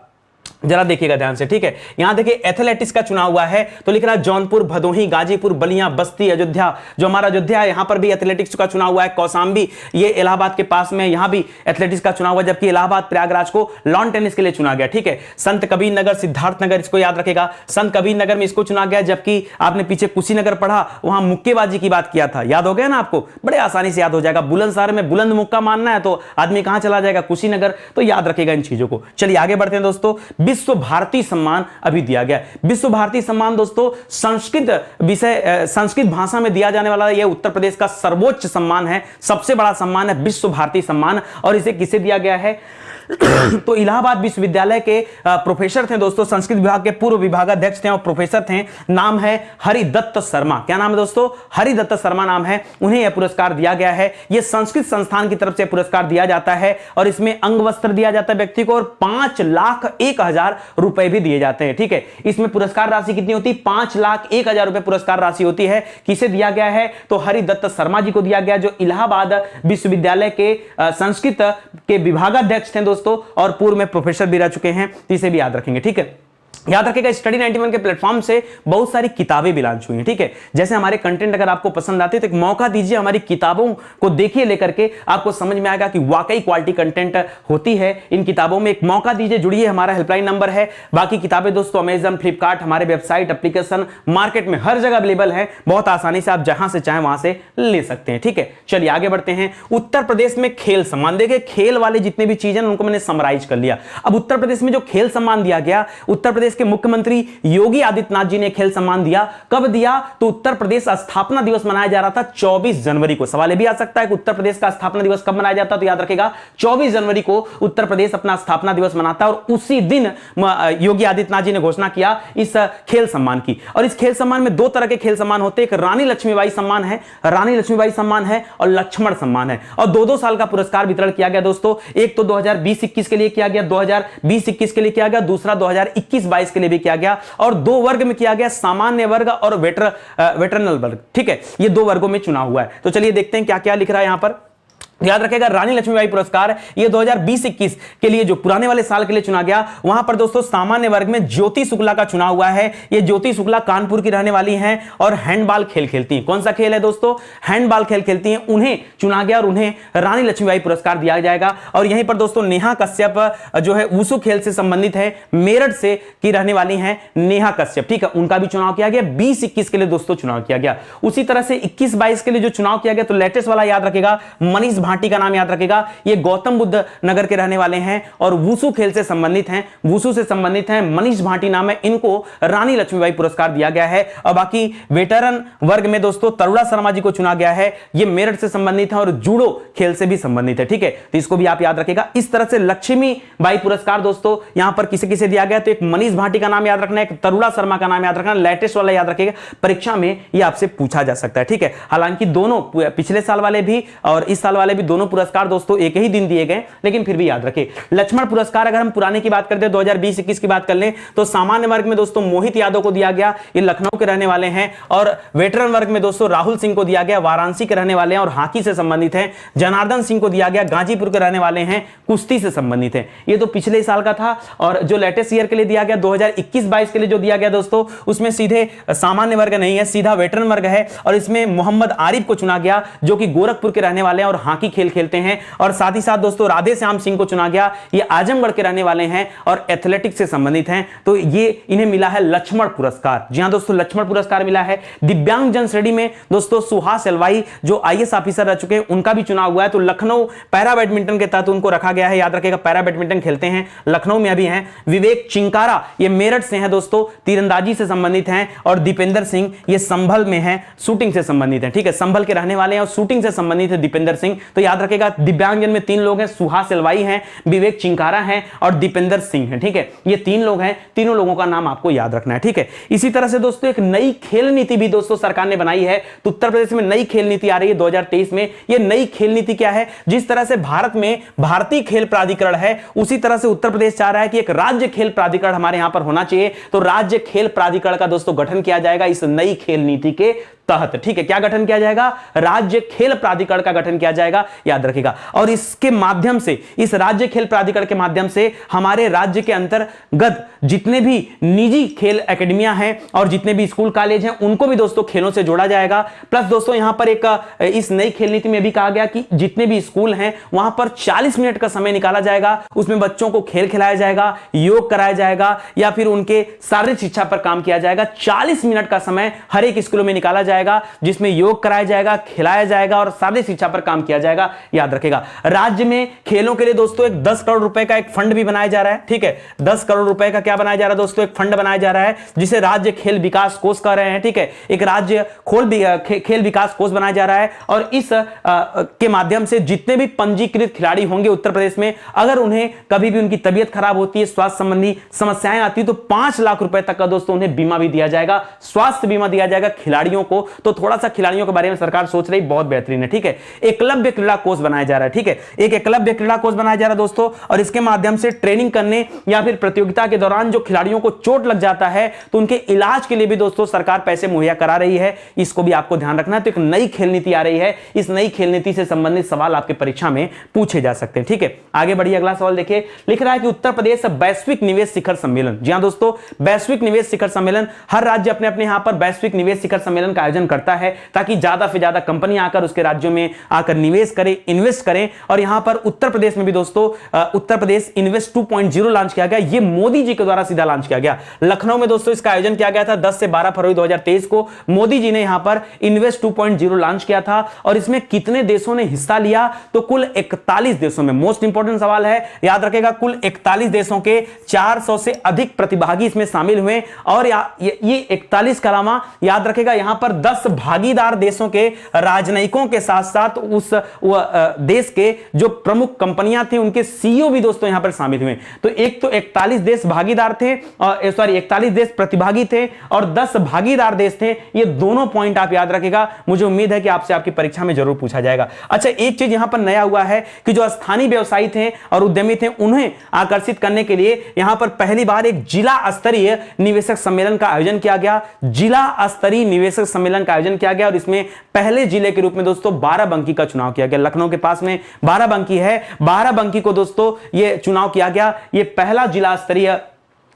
S1: जरा देखिएगा ध्यान से, ठीक है। यहां देखिए एथलेटिक्स का चुनाव हुआ है तो लिख रहा है जौनपुर, भदोही, गाजीपुर, बलिया, बस्ती, अयोध्या, जो हमारा अयोध्या है यहां पर भी एथलेटिक्स का चुनाव हुआ है। कौशाम्बी, ये इलाहाबाद के पास में, यहां भी एथलेटिक्स का चुनाव हुआ, जबकि इलाहाबाद प्रयागराज को लॉन टेनिस के लिए चुना गया, ठीक है। संत कबीर नगर, सिद्धार्थ नगर, इसको याद रखेगा, संत कबीर नगर में इसको चुना गया, जबकि आपने पीछे कुशीनगर पढ़ा वहां मुक्केबाजी की बात किया था, याद हो गया ना आपको, बड़े आसानी से याद हो जाएगा। बुलंदशहर में बुलंद मुक्का मारना है तो आदमी कहां चला जाएगा, कुशीनगर, तो याद रखेगा इन चीजों को। चलिए आगे बढ़ते हैं दोस्तों। विश्व भारती सम्मान अभी दिया गया। विश्व भारती सम्मान दोस्तों संस्कृत विषय, संस्कृत भाषा में दिया जाने वाला यह उत्तर प्रदेश का सर्वोच्च सम्मान है, सबसे बड़ा सम्मान है विश्व भारती सम्मान। और इसे किसे दिया गया है तो इलाहाबाद विश्वविद्यालय के प्रोफेसर थे दोस्तों, संस्कृत विभाग के पूर्व विभागाध्यक्ष थे और प्रोफेसर थे, नाम है हरिदत्त शर्मा। क्या नाम है दोस्तों, हरिदत्त शर्मा नाम है, उन्हें यह पुरस्कार दिया गया है। यह संस्कृत संस्थान की तरफ से पुरस्कार दिया जाता है और इसमें अंग वस्त्र दिया जाता है व्यक्ति को और 5,01,000 रुपए भी दिए जाते हैं, ठीक है। इसमें पुरस्कार राशि कितनी होती है, 5,01,000 रुपए पुरस्कार राशि होती है। किसे दिया गया है तो हरिदत्त शर्मा जी को दिया गया, जो इलाहाबाद विश्वविद्यालय के संस्कृत के विभागाध्यक्ष थे दोस्तों और पूर्व में प्रोफेसर भी रह चुके हैं, इसे भी याद रखेंगे, ठीक है। याद रखिएगा स्टडी 91 के प्लेटफॉर्म से बहुत सारी किताबें भी लॉन्च हुई हैं, ठीक है। जैसे हमारे कंटेंट अगर आपको पसंद आते हैं तो एक मौका दीजिए, हमारी किताबों को देखिए लेकर के, आपको समझ में आएगा कि वाकई क्वालिटी कंटेंट होती है इन किताबों में। एक मौका दीजिए, जुड़िए, हमारा हेल्पलाइन नंबर है। बाकी किताबें दोस्तों अमेजन, फ्लिपकार्ट, हमारे वेबसाइट, एप्लीकेशन, मार्केट में हर जगह अवेलेबल है, बहुत आसानी से आप जहां से चाहें वहां से ले सकते हैं, ठीक है। चलिए आगे बढ़ते हैं। उत्तर प्रदेश में खेल सम्मान, देखिए खेल वाले जितने भी चीजें उनको मैंने समराइज कर लिया। अब उत्तर प्रदेश में जो खेल सम्मान दिया गया, उत्तर प्रदेश के मुख्यमंत्री योगी आदित्यनाथ जी ने खेल सम्मान दिया। कब दिया तो उत्तर प्रदेश स्थापना दिवस मनाया जा रहा था 24 जनवरी को। सवाल यह भी आ सकता है कि उत्तर प्रदेश का स्थापना दिवस कब मनाया जाता है, तो याद रखेगा 24 जनवरी को उत्तर प्रदेश अपना स्थापना दिवस मनाता है और उसी दिन योगी आदित्यनाथ जी ने घोषणा किया इस खेल सम्मान की। और इस खेल सम्मान में दो तरह के खेल सम्मान होते हैं, एक रानी लक्ष्मीबाई सम्मान है, रानी लक्ष्मीबाई सम्मान है, और लक्ष्मण सम्मान है, और 2-2 साल का पुरस्कार वितरण किया गया दोस्तों। एक तो 2020-21 के लिए किया गया, 2020-21 के लिए किया गया, दूसरा 2021-22 के लिए भी किया गया, और 2 वर्ग में किया गया, सामान्य वर्ग और वेटरनल वर्ग, ठीक है। ये 2 वर्गों में चुनाव हुआ है। तो चलिए देखते हैं क्या क्या लिख रहा है यहां पर। याद रखेगा रानी लक्ष्मीबाई पुरस्कार ये 2020-21 के लिए जो पुराने वाले साल के लिए चुना गया, वहां पर दोस्तों सामान्य वर्ग में ज्योति शुक्ला का चुनाव हुआ है। ये ज्योति शुक्ला कानपुर की रहने वाली हैं और हैंडबॉल खेल खेलती हैं। कौन सा खेल है दोस्तों, हैंडबॉल खेल खेलती हैं, उन्हें चुना गया और उन्हें रानी लक्ष्मीबाई पुरस्कार दिया जाएगा। और यहीं पर दोस्तों नेहा कश्यप जो है वुशु खेल से संबंधित है, मेरठ से की रहने वाली हैं नेहा कश्यप, ठीक है, उनका भी चुनाव किया गया। 20-21 के लिए दोस्तों चुनाव किया गया। उसी तरह से 21-22 के लिए जो चुनाव किया गया तो लेटेस्ट वाला याद रखेगा, मनीष भाटी का नाम याद रखेगा। ये गौतम बुद्ध नगर के रहने वाले हैं और वुशु खेल से संबंधित हैं, वुशु से संबंधित हैं, मनीष भाटी नाम है, इनको रानी लक्ष्मीबाई पुरस्कार दिया गया है। और बाकी वेटरन वर्ग में दोस्तों तरुणा शर्मा जी को चुना गया है, ये मेरठ से संबंधित है और जूडो खेल से भी संबंधित है, ठीक है, तो इसको भी आप याद रखेगा। इस तरह से लक्ष्मीबाई पुरस्कार दोस्तों यहां पर किसे किसे दिया गया, तो एक मनीष भाटी का नाम याद रखना है, एक तरुणा शर्मा का नाम याद रखना, लेटेस्ट वाला याद रखेगा, परीक्षा में ये आपसे पूछा जा सकता है, ठीक है। हालांकि दोनों पिछले साल वाले भी और इस साल वाले भी दोनों पुरस्कार दोस्तों एक ही दिन दिए गए, लेकिन फिर भी याद रखें। लक्ष्मण पुरस्कार अगर हम पुराने की बात करते हैं 2020-21 की बात कर लें तो सामान्य वर्ग में दोस्तों मोहित यादव को दिया गया, ये लखनऊ के रहने वाले हैं, और वेटरन वर्ग में दोस्तों राहुल सिंह को दिया गया, वाराणसी के रहने वाले हैं और हॉकी से संबंधित हैं। जनार्दन सिंह को दिया गया, गाजीपुर के रहने वाले हैं, कुश्ती से संबंधित हैं। ये तो पिछले साल का था। और जो लेटेस्ट ईयर के लिए दिया गया 2021-22 के लिए जो दिया गया दोस्तों, उसमें सीधे सामान्य वर्ग नहीं है, सीधा वेटरन वर्ग है और इसमें मोहम्मद आरिफ को चुना गया जो कि गोरखपुर के रहने वाले हैं और हॉकी बाकी खेल खेलते हैं। और साथ ही साथ दोस्तों राधे श्याम सिंह को चुना गया, ये आजमगढ़ के रहने वाले हैं और एथलेटिक्स से संबंधित हैं, तो ये इन्हें मिला है लक्ष्मण पुरस्कार। जी हां दोस्तों, लक्ष्मण पुरस्कार मिला है। दिव्यांग जन श्रेणी में दोस्तों सुहास एलवाई जो आईएएस ऑफिसर रह चुके हैं, उनका भी चुनाव हुआ है। तो लखनऊ पैरा बैडमिंटन के तहत उनको रखा गया है, याद रखिएगा पैरा बैडमिंटन खेलते हैं, लखनऊ में अभी हैं। विवेक चिंकारा ये मेरठ से हैं दोस्तों, तीरंदाजी से संबंधित हैं। और दीपेंद्र सिंह ये संभल में हैं, शूटिंग से संबंधित हैं। ठीक है, संभल के रहने वाले हैं और शूटिंग से संबंधित है दीपेंद्र सिंह। तो याद रखिएगा दिव्यांगजन में 3 लोग हैं, सुहास एलवाई हैं, विवेक चिंकारा हैं और दीपेंद्र सिंह हैं। ठीक है, ये 3 लोग हैं, तीनों लोगों का नाम आपको याद रखना है। ठीक है, इसी तरह से दोस्तों एक नई खेल नीति भी दोस्तों सरकार ने बनाई है। तो उत्तर प्रदेश में नई खेल नीति आ रही है 2023 में। ये नई खेल नीति क्या है? जिस तरह से भारत में भारतीय खेल प्राधिकरण है, उसी तरह से उत्तर प्रदेश चाह रहा है कि एक राज्य खेल प्राधिकरण हमारे यहां पर होना चाहिए। तो राज्य खेल प्राधिकरण का दोस्तों गठन किया जाएगा इस नई खेल नीति के तहत। ठीक है, क्या गठन किया जाएगा? राज्य खेल प्राधिकरण का गठन किया जाएगा, याद रखिएगा। और इसके माध्यम से, इस राज्य खेल प्राधिकरण के माध्यम से हमारे राज्य के अंतर्गत जितने भी निजी खेल एकेडमियां हैं और जितने भी स्कूल कॉलेज हैं, उनको भी दोस्तों खेलों से जोड़ा जाएगा। प्लस दोस्तों यहां पर एक इस नई खेल नीति में भी कहा गया कि जितने भी स्कूल हैं वहां पर 40 मिनट का समय निकाला जाएगा, उसमें बच्चों को खेल खिलाया जाएगा, योग कराया जाएगा या फिर उनके शारीरिक शिक्षा पर काम किया जाएगा। 40 मिनट का समय हर एक स्कूलों में निकाला जाएगा, जिसमें योग कराया जाएगा, खिलाया जाएगा और शारीरिक शिक्षा पर काम किया जाएगा, याद रखेगा। राज्य में खेलों के लिए दोस्तों एक 10 करोड़ रुपए का एक फंड भी बनाया जा रहा है। ठीक है, 10 करोड़ रुपए का क्या बनाया जा रहा है दोस्तों? एक फंड बनाया जा रहा है जिसे राज्य खेल विकास कोष कह रहे हैं। ठीक है, एक राज्य खेल विकास कोष बनाया जा रहा है और इस के माध्यम से जितने भी पंजीकृत खिलाड़ी होंगे उत्तर प्रदेश में, अगर उन्हें कभी भी उनकी तबीयत खराब होती है, स्वास्थ्य संबंधी समस्याएं आती है, तो 5 लाख रुपए तक का दोस्तों उन्हें बीमा भी दिया जाएगा, स्वास्थ्य बीमा दिया जाएगा खिलाड़ियों को। तो थोड़ा सा खिलाड़ियों के बारे में सरकार सोच रही, बहुत बेहतरीन है। ठीक है, एकलव्य क्रीड़ा कोष बनाया जा रहा है। ठीक है, एक एकलव्य क्रीड़ा कोष बनाया जा रहा है दोस्तों, और इसके माध्यम से ट्रेनिंग करने या फिर प्रतियोगिता के दौरान जो खिलाड़ियों को चोट लग जाता है तो उनके इलाज के लिए भी दोस्तों सरकार पैसे मुहैया करा रही है। इसको भी आपको ध्यान रखना है। तो एक नई खेल नीति आ रही है, इस नई खेल नीति से संबंधित सवाल आपके परीक्षा में पूछे जा सकते हैं। ठीक है, आगे बढ़िए, अगला सवाल देखिए। लिख रहा है कि उत्तर प्रदेश वैश्विक निवेश शिखर सम्मेलन, जी हां दोस्तों, वैश्विक निवेश शिखर सम्मेलन, हर राज्य अपने अपने यहां पर वैश्विक निवेश शिखर सम्मेलन का आयोजन करता है ताकि ज्यादा से ज्यादा कंपनी आकर उसके राज्यों में आकर निवेश करें, इन्वेस्ट करें। और यहां पर उत्तर प्रदेश में भी दोस्तों उत्तर प्रदेश इन्वेस्ट 2.0 लॉन्च किया गया। यह मोदी जी के द्वारा सीधा लॉन्च किया गया। लखनऊ में दोस्तों इसका आयोजन किया गया था 10 से 12 फरवरी 2023 को। मोदी जी ने यहां पर इन्वेस्ट 2.0 लॉन्च किया था। और इसमें कितने देशों ने हिस्सा लिया? तो कुल 41 देशों में। मोस्ट इंपॉर्टेंट सवाल है, याद रखेगा, कुल 41 देशों के 400 से अधिक प्रतिभागी इसमें शामिल हुए। और ये 41 के अलावा याद रखेगा यहां पर 10 भागीदार देशों के राजनयिकों के साथ साथ उस देश के जो प्रमुख कंपनियां थी उनके सीईओ भी दोस्तों यहां पर शामिल हुए। तो एक तो 41 देश भागीदार थे, 41 देश प्रतिभागी थे और 10 भागीदार देश थे। ये दोनों पॉइंट आप याद रखिएगा, मुझे उम्मीद है कि आपसे आपकी परीक्षा में जरूर पूछा जाएगा। अच्छा, एक चीज यहां पर नया हुआ है कि जो स्थानीय व्यवसायी थे और उद्यमी थे उन्हें आकर्षित करने के लिए यहां पर पहली बार एक जिला स्तरीय निवेशक सम्मेलन का आयोजन किया गया। जिला स्तरीय निवेशक सम्मेलन का आयोजन किया गया और इसमें पहले जिले के रूप में दोस्तों बाराबंकी का चुनाव किया गया। लखनऊ के पास में बाराबंकी है, बाराबंकी को दोस्तों यह चुनाव किया गया। यह पहला जिला स्तरीय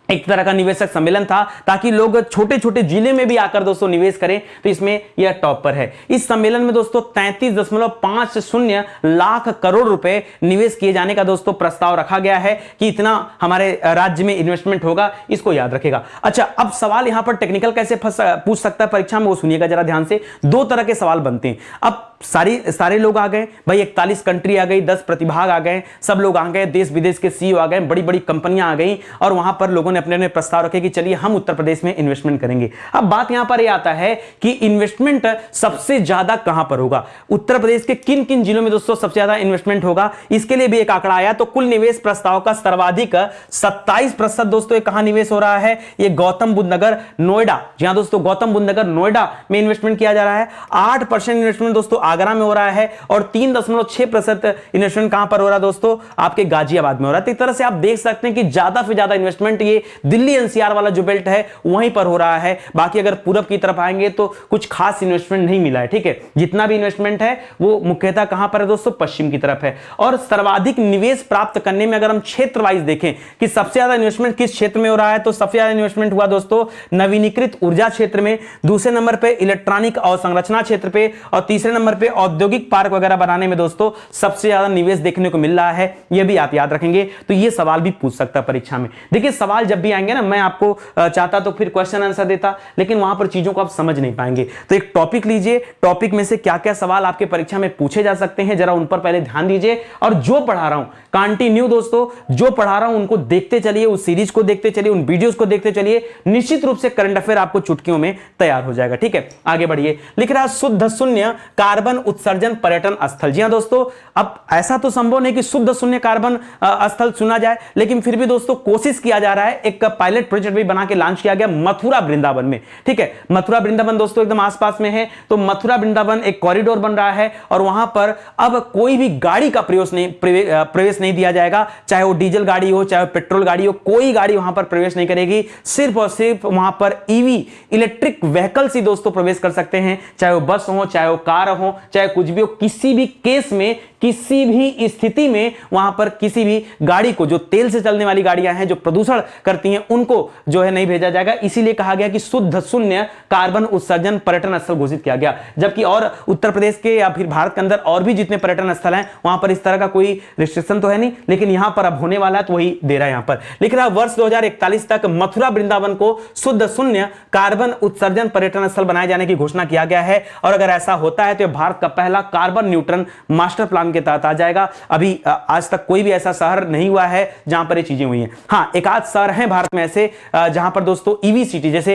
S1: एक तरह का निवेशक सम्मेलन था ताकि लोग छोटे छोटे जिले में भी आकर दोस्तों निवेश करें। तो इसमें यह टॉप पर है। इस सम्मेलन में दोस्तों 33.50 लाख करोड़ रुपए निवेश किए जाने का दोस्तों प्रस्ताव रखा गया है कि इतना हमारे राज्य में इन्वेस्टमेंट होगा, इसको याद रखेगा। अच्छा, अब सवाल यहां पर टेक्निकल कैसे पूछ सकता है परीक्षा में, वो सुनिएगा जरा ध्यान से। 2 तरह के सवाल बनते हैं। अब सारे लोग आ गए भाई, 41 कंट्री आ गई, 10 प्रतिभाग आ गए, सब लोग आ गए, देश विदेश के सीईओ आ गए, बड़ी बड़ी कंपनियां आ गई और वहां पर लोगों ने अपने अपने प्रस्ताव रखे कि चलिए हम उत्तर प्रदेश में इन्वेस्टमेंट करेंगे। अब बात यहां पर यह आता है कि इन्वेस्टमेंट सबसे ज्यादा कहां पर होगा, उत्तर प्रदेश के किन किन जिलों में दोस्तों सबसे ज्यादा इन्वेस्टमेंट होगा। इसके लिए भी एक आंकड़ा आया। तो कुल निवेश प्रस्ताव का सर्वाधिक 27% दोस्तों कहां निवेश हो रहा है? ये गौतम बुद्ध नगर नोएडा, जी हां दोस्तों, गौतम बुद्ध नगर नोएडा में इन्वेस्टमेंट किया जा रहा है। 8% इन्वेस्टमेंट दोस्तों आगरा में हो रहा है और 3.6% इन्वेस्टमेंट कहां पर हो रहा है दोस्तों? आपके गाजियाबाद में हो रहा है। तो इस तरह से आप देख सकते हैं कि ज्यादा से ज्यादा इन्वेस्टमेंट ये दिल्ली एनसीआर वाला जो बेल्ट है वहीं पर हो रहा है। बाकी अगर पूरब की तरफ आएंगे तो कुछ खास इन्वेस्टमेंट नहीं मिला है। ठीक है, जितना भी इन्वेस्टमेंट है वो मुख्यतः कहां पर है दोस्तों? पश्चिम की तरफ है। और सर्वाधिक निवेश प्राप्त करने में अगर हम क्षेत्र वाइज देखें कि सबसे ज्यादा इन्वेस्टमेंट किस क्षेत्र में हो रहा है, तो सबसे ज्यादा इन्वेस्टमेंट हुआ दोस्तों नवीनीकृत ऊर्जा क्षेत्र में, दूसरे नंबर पे इलेक्ट्रॉनिक और संरचना क्षेत्र पे और तीसरे नंबर पे औद्योगिक पार्क वगैरह बनाने में दोस्तों सबसे ज्यादा निवेश देखने को मिल रहा है, यह भी आप याद रखेंगे। तो ये सवाल भी पूछ सकता है परीक्षा में। देखिए सवाल जब भी आएंगे ना, मैं आपको चाहता तो फिर क्वेश्चन आंसर देता, लेकिन वहां पर चीजों को आप समझ नहीं पाएंगे। तो एक टॉपिक लीजिए, टॉपिक में से क्या क्या सवाल आपके परीक्षा में पूछे जा सकते हैं जरा उन पर पहले ध्यान दीजिए। और जो पढ़ा रहा हूं कंटिन्यू दोस्तों, जो पढ़ा रहा हूं उनको देखते चलिए, उस सीरीज को देखते चलिए, उन वीडियोस को देखते चलिए, निश्चित रूप से करंट अफेयर आपको चुटकियों में तैयार हो जाएगा। ठीक है, आगे बढ़िए। लिख रहा है शुद्ध शून्य कार्बन उत्सर्जन पर्यटन स्थल। जी हां दोस्तों, अब ऐसा तो संभव नहीं कि शुद्ध शून्य कार्बन स्थल चुना जाए, लेकिन फिर भी दोस्तों कोशिश किया जा रहा है। एक पायलट प्रोजेक्ट भी बना के लॉन्च किया गया मथुरा वृंदावन में। ठीक है, मथुरा वृंदावन दोस्तों एकदम आसपास में है, तो मथुरा वृंदावन एक कॉरिडोर बन रहा है और वहां पर अब कोई भी गाड़ी का प्रवेश नहीं दिया जाएगा, चाहे वो डीजल गाड़ी हो चाहे पेट्रोल गाड़ी हो, कोई गाड़ी वहां पर प्रवेश नहीं करेगी। सिर्फ और सिर्फ वहां पर ईवी इलेक्ट्रिक व्हीकल्स ही दोस्तों प्रवेश कर सकते हैं, चाहे वो बस हो चाहे वो कार हो चाहे कुछ भी हो। किसी भी केस में किसी भी स्थिति में वहां पर किसी भी गाड़ी को, जो तेल से चलने वाली गाड़ियां हैं जो प्रदूषण करती हैं, उनको जो है नहीं भेजा जाएगा। इसीलिए कहा गया कि शुद्ध शून्य कार्बन उत्सर्जन पर्यटन स्थल घोषित किया गया। जबकि और उत्तर प्रदेश के या फिर भारत के अंदर और भी जितने पर्यटन स्थल हैं वहां पर इस तरह का कोई रिस्ट्रिक्शन तो है नहीं, लेकिन यहां पर अब होने वाला है तो वही दे रहा है। यहां पर लिख रहा है वर्ष 2041 तक मथुरा वृंदावन को शुद्ध शून्य कार्बन उत्सर्जन पर्यटन स्थल बनाए जाने की घोषणा किया गया है। और अगर ऐसा होता है तो भारत का पहला कार्बन न्यूट्रल मास्टर प्लान के तहत आ जाएगा। अभी आज तक कोई भी ऐसा शहर नहीं हुआ है जहां पर ये चीजें हुई हैं। हाँ, एक आध शहर हैं भारत में ऐसे जहां पर दोस्तों ईवी सिटी, जैसे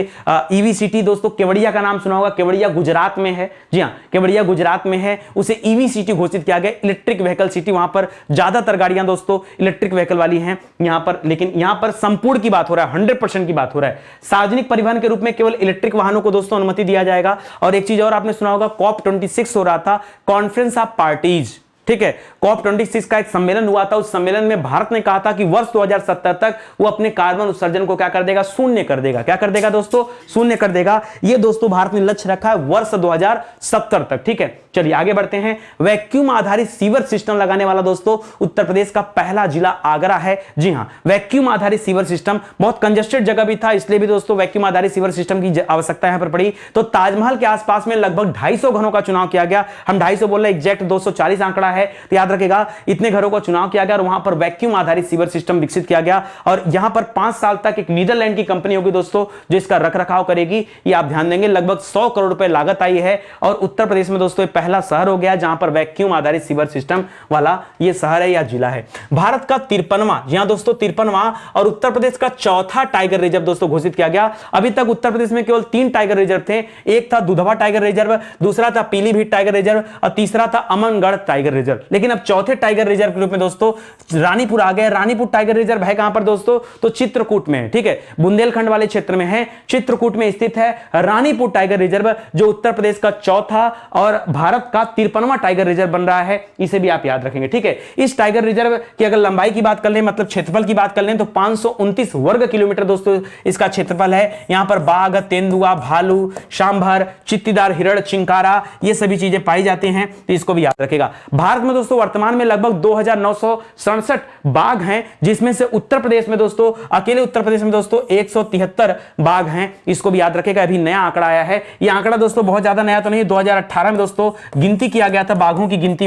S1: ईवी सिटी दोस्तों केवड़िया का नाम सुना होगा, केवड़िया गुजरात में है। जी हां, केवड़िया गुजरात में है, उसे ईवी सिटी घोषित किया गया, इलेक्ट्रिक व्हीकल सिटी। वहां पर ज्यादातर गाड़ियां दोस्तों इलेक्ट्रिक व्हीकल वाली हैं यहां पर, लेकिन यहां पर संपूर्ण की बात हो रहा है, 100% की बात हो रहा है। सार्वजनिक परिवहन के रूप में केवल इलेक्ट्रिक वाहनों को दोस्तों अनुमति दिया जाएगा। और एक चीज और आपने सुना होगा, COP26 हो रहा था, कॉन्फ्रेंस ऑफ पार्टीज। ठीक है, COP26 का एक सम्मेलन हुआ था। उस सम्मेलन में भारत ने कहा था कि वर्ष 2070 तक वो अपने कार्बन उत्सर्जन को क्या कर देगा, शून्य कर देगा। क्या कर देगा दोस्तों, शून्य कर देगा। ये दोस्तों भारत ने लक्ष्य रखा है वर्ष 2070 तक। ठीक है, चलिए आगे बढ़ते हैं। वैक्यूम आधारित सीवर सिस्टम लगाने वाला दोस्तों उत्तर प्रदेश का पहला जिला आगरा है। जी हां, वैक्यूम आधारित सीवर सिस्टम, बहुत कंजेस्टेड जगह भी था इसलिए भी दोस्तों वैक्यूम आधारित सीवर सिस्टम की आवश्यकता यहां पर पड़ी। तो ताजमहल के आसपास में लगभग 250 घरों का चुनाव किया गया। हम 250 बोल रहे हैं, एग्जैक्ट 240 आंकड़ा है, तो याद रखेगा इतने घरों का चुनाव किया गया और वहां पर वैक्यूम आधारित सीवर सिस्टम विकसित किया गया। और यहां पर 5 साल तक एक नीदरलैंड की कंपनी होगी दोस्तों जो इसका रखरखाव करेगी। ये आप ध्यान देंगे, लगभग 100 करोड़ रुपए लागत आई है। और उत्तर प्रदेश में दोस्तों पहला शहर हो गया जहां पर वैक्यूम आधारित सीवर सिस्टम वाला ये शहर है या जिला है। भारत का 53वां, जी हां दोस्तों 53वां और उत्तर प्रदेश का चौथा टाइगर रिजर्व दोस्तों घोषित किया गया। अभी तक उत्तर प्रदेश में केवल 3 टाइगर रिजर्व थे, एक था दुधवा टाइगर रिजर्व, दूसरा था पीलीभीत टाइगर रिजर्व और तीसरा था अमनगढ़ टाइगर रिजर्व। लेकिन अब चौथे टाइगर रिजर्व के रूप में दोस्तों रानीपुर आ गए। रानीपुर टाइगर रिजर्व है कहां पर दोस्तों, तो चित्रकूट में। ठीक है, बुंदेलखंड वाले क्षेत्र में है, चित्रकूट में स्थित है रानीपुर टाइगर रिजर्व, जो उत्तर प्रदेश का चौथा और भारत का 53वां टाइगर रिजर्व बन रहा है। इसे भी आप याद रखेंगे। ठीक है, इस टाइगर रिजर्व की अगर लंबाई की बात कर लें, मतलब क्षेत्रफल की बात कर लें, तो 529 वर्ग किलोमीटर दोस्तों इसका क्षेत्रफल है। यहां पर बाघ, तेंदुआ, भालू, सांभर, चित्तीदार हिरण, चिंकारा, ये सभी चीजें पाई जाती हैं, तो इसको भी याद रखेगा। भारत में दोस्तों वर्तमान में लगभग 2967 बाघ हैं, जिसमें से उत्तर प्रदेश में दोस्तों, अकेले उत्तर प्रदेश में दोस्तों 173 बाघ हैं। इसको भी याद रखेगा। अभी नया आंकड़ा आया है। यह आंकड़ा दोस्तों बहुत ज्यादा नया तो नहीं, 2018 में दोस्तों गिनती किया गया था, बाघों की गिनती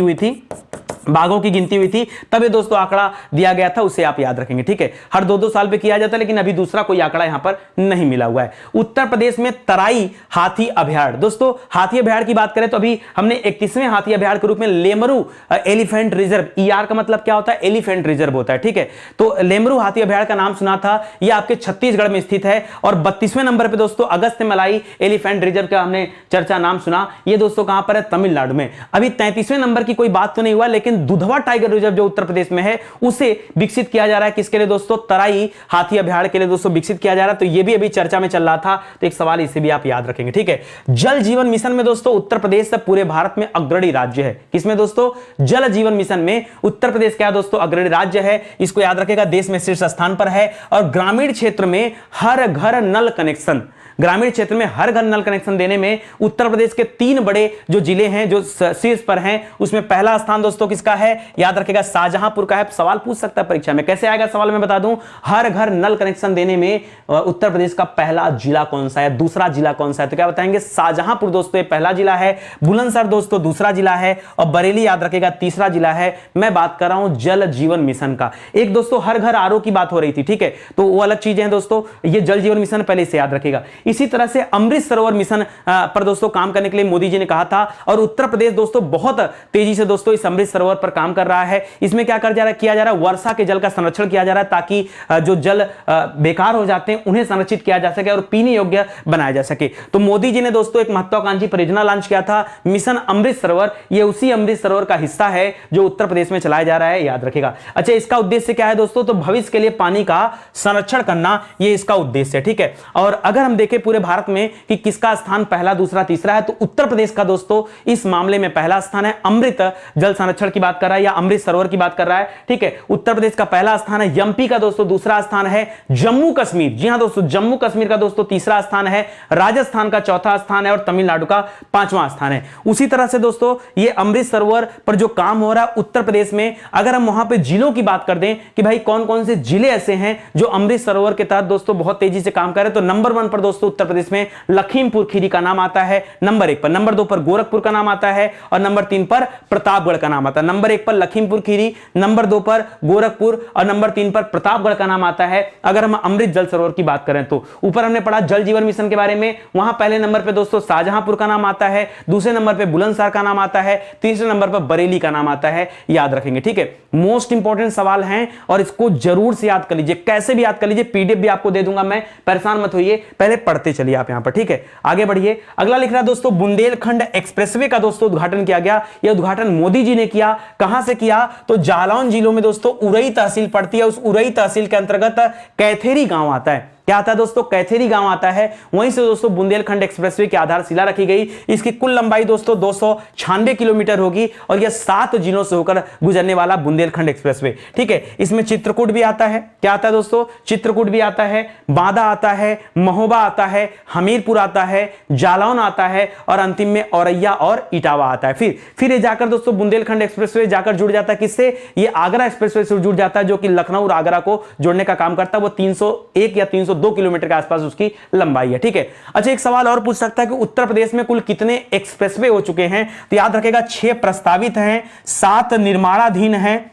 S1: हुई थी, तब ये दोस्तों आंकड़ा दिया गया था, उसे आप याद रखेंगे। ठीक है, हर 2-2 साल पे किया जाता है, लेकिन अभी दूसरा कोई आंकड़ा यहां पर नहीं मिला हुआ है। उत्तर प्रदेश में तराई हाथी अभयारण्य, दोस्तों हाथी अभयारण्य की बात करें तो अभी हमने 31वें हाथी अभयारण्य के रूप में लेमरू एलिफेंट रिजर्व, ER का मतलब क्या होता है, एलिफेंट रिजर्व होता है। ठीक है, तो लेमरू हाथी अभयारण्य का नाम सुना था, यह आपके छत्तीसगढ़ में स्थित है। और 32वें नंबर पर दोस्तों अगस्त्यमलाई एलिफेंट रिजर्व का हमने चर्चा नाम सुना, यह दोस्तों कहां पर है, तमिलनाडु में। अभी 33वें नंबर की कोई बात तो नहीं हुआ, लेकिन दुधवा टाइगर रिजर्व जो उत्तर प्रदेश में है उसे विकसित किया जा रहा है। किसके लिए दोस्तों, तराई हाथी अभयारण्य के लिए दोस्तों विकसित किया जा रहा है। तो यह भी अभी चर्चा में चल रहा था, तो एक सवाल इसे भी आप याद रखेंगे। ठीक है, जल जीवन मिशन में दोस्तों उत्तर प्रदेश पूरे भारत में अग्रणी राज्य है। किसमें दोस्तों, जल जीवन मिशन में उत्तर प्रदेश क्या दोस्तों अग्रणी राज्य है। इसको याद रखेगा, देश में शीर्ष स्थान पर है। और ग्रामीण क्षेत्र में हर घर नल कनेक्शन, ग्रामीण क्षेत्र में हर घर नल कनेक्शन देने में उत्तर प्रदेश के 3 बड़े जो जिले हैं जो शीर्ष पर हैं, उसमें पहला स्थान दोस्तों किस किसका है? याद रखेगा शाहजहांपुर का है। सवाल पूछ सकता है परीक्षा में, कैसे आएगा सवाल मैं बता दूं। हर घर नल कनेक्शन देने में उत्तर प्रदेश का पहला जिला कौन सा है, दूसरा जिला कौन सा है? तो क्या बताएंगे? शाहजहांपुर दोस्तों ये पहला जिला है, बुलंदशहर दोस्तों दूसरा जिला है, और बरेली याद रखेगा तीसरा जिला है। मैं बात कर रहा हूं जल जीवन मिशन का। एक दोस्तों हर घर आरओ की बात हो रही थी, ठीक है, तो वो अलग चीजें हैं दोस्तों, ये जल जीवन मिशन पहले से याद रखेगा। इसी तरह से अमृत सरोवर मिशन पर दोस्तों काम करने के लिए मोदी जी ने कहा था, और उत्तर प्रदेश दोस्तों बहुत तेजी से दोस्तों इस अमृत सरोवर पर काम कर रहा है। इसमें क्या किया जा रहा है? वर्षा के जल का संरक्षण किया जा रहा है, ताकि जो जल बेकार हो जाते हैं उन्हें संरक्षित किया जा सके और पीने योग्य बनाया जा सके। तो मोदी जी ने दोस्तों एक महत्वाकांक्षी परियोजना लॉन्च किया था, मिशन अमृत सरोवर। ये उसी अमृत सरोवर का हिस्सा है जो उत्तर प्रदेश में चलाया जा रहा है, याद रखेगा। अच्छा, इसका उद्देश्य क्या है दोस्तों? तो भविष्य के लिए पानी का संरक्षण करना, ये इसका उद्देश्य है, ठीक है। और अगर हम देखें पूरे भारत में कि किसका स्थान पहला, दूसरा, तीसरा है, तो उत्तर प्रदेश का दोस्तों इस मामले में पहला स्थान है। अमृत जल संरक्षण की बात कर रहा है या अमृत सरोवर की बात कर रहा है, ठीक है। उत्तर प्रदेश का पहला स्थान है। एमपी का दोस्तों दूसरा स्थान है। जम्मू कश्मीर, जी हां दोस्तों, जम्मू कश्मीर का दोस्तों तीसरा स्थान है। राजस्थान का चौथा स्थान है और तमिलनाडु का पांचवां स्थान है। उसी तरह से दोस्तों ये अमृत सरोवर पर जो काम हो रहा है उत्तर प्रदेश में, अगर हम वहां पे जिलों की बात कर दें कि भाई कौन कौन से जिले ऐसे हैं जो अमृत सरोवर के तहत दोस्तों बहुत तेजी से काम कर रहे हैं, तो नंबर 1 पर दोस्तों उत्तर प्रदेश में लखीमपुर खीरी का नाम आता है, नंबर 1 पर। नंबर 2 पर गोरखपुर का नाम आता है, और नंबर 3 पर प्रतापगढ़ का नाम आता है। नंबर 1 पर लखीमपुर खीरी, नंबर 2 पर गोरखपुर, और नंबर 3 पर प्रतापगढ़ का नाम आता है, अगर हम अमृत जल सरोवर की बात करें तो। ऊपर हमने पढ़ा जल जीवन मिशन के बारे में, वहां पहले नंबर पे दोस्तों शाहजहांपुर का नाम आता है, दूसरे नंबर पे बुलंदशहर का नाम आता है, तीसरे नंबर पर बरेली का नाम आता है, याद रखेंगे, ठीक है। मोस्ट इंपॉर्टेंट सवाल हैं और इसको जरूर से याद कर लीजिए, कैसे भी याद कर लीजिए, पीडीएफ भी आपको दे दूंगा मैं, परेशान मत होइए, पहले पढ़ते चलिए आप यहां पर, ठीक है। आगे बढ़िए, अगला लिख रहा है दोस्तों बुंदेलखंड एक्सप्रेसवे का दोस्तों उद्घाटन किया गया। यह उद्घाटन मोदी जी ने किया। कहां से किया? तो जालौन जिलों में दोस्तों उरई तहसील पड़ती है, उस उरई तहसील के अंतर्गत कैथेरी गांव आता है। क्या आता है दोस्तों? कैथेरी गांव आता है। वहीं से दोस्तों बुंदेलखंड एक्सप्रेसवे की आधारशिला रखी गई। इसकी कुल लंबाई दोस्तों 296 किलोमीटर होगी, और यह 7 जिलों से होकर गुजरने वाला बुंदेलखंड एक्सप्रेसवे, ठीक है। इसमें चित्रकूट भी आता है। क्या आता है दोस्तों? चित्रकूट भी आता है, बांदा आता है, महोबा आता है, हमीरपुर आता है, जालौन आता है, और अंतिम में औरैया और इटावा आता है। फिर ये जाकर दोस्तों बुंदेलखंड एक्सप्रेसवे जाकर जुड़ जाता है किससे? ये आगरा एक्सप्रेसवे से जुड़ जाता है, जो कि लखनऊ और आगरा को जोड़ने का काम करता है। वो 301 या 302 किलोमीटर के आसपास उसकी लंबाई है, ठीक है। अच्छा, एक सवाल और पूछ सकता है कि उत्तर प्रदेश में कुल कितने एक्सप्रेसवे हो चुके हैं? तो याद रखेगा 6 प्रस्तावित हैं, 7 निर्माणाधीन हैं,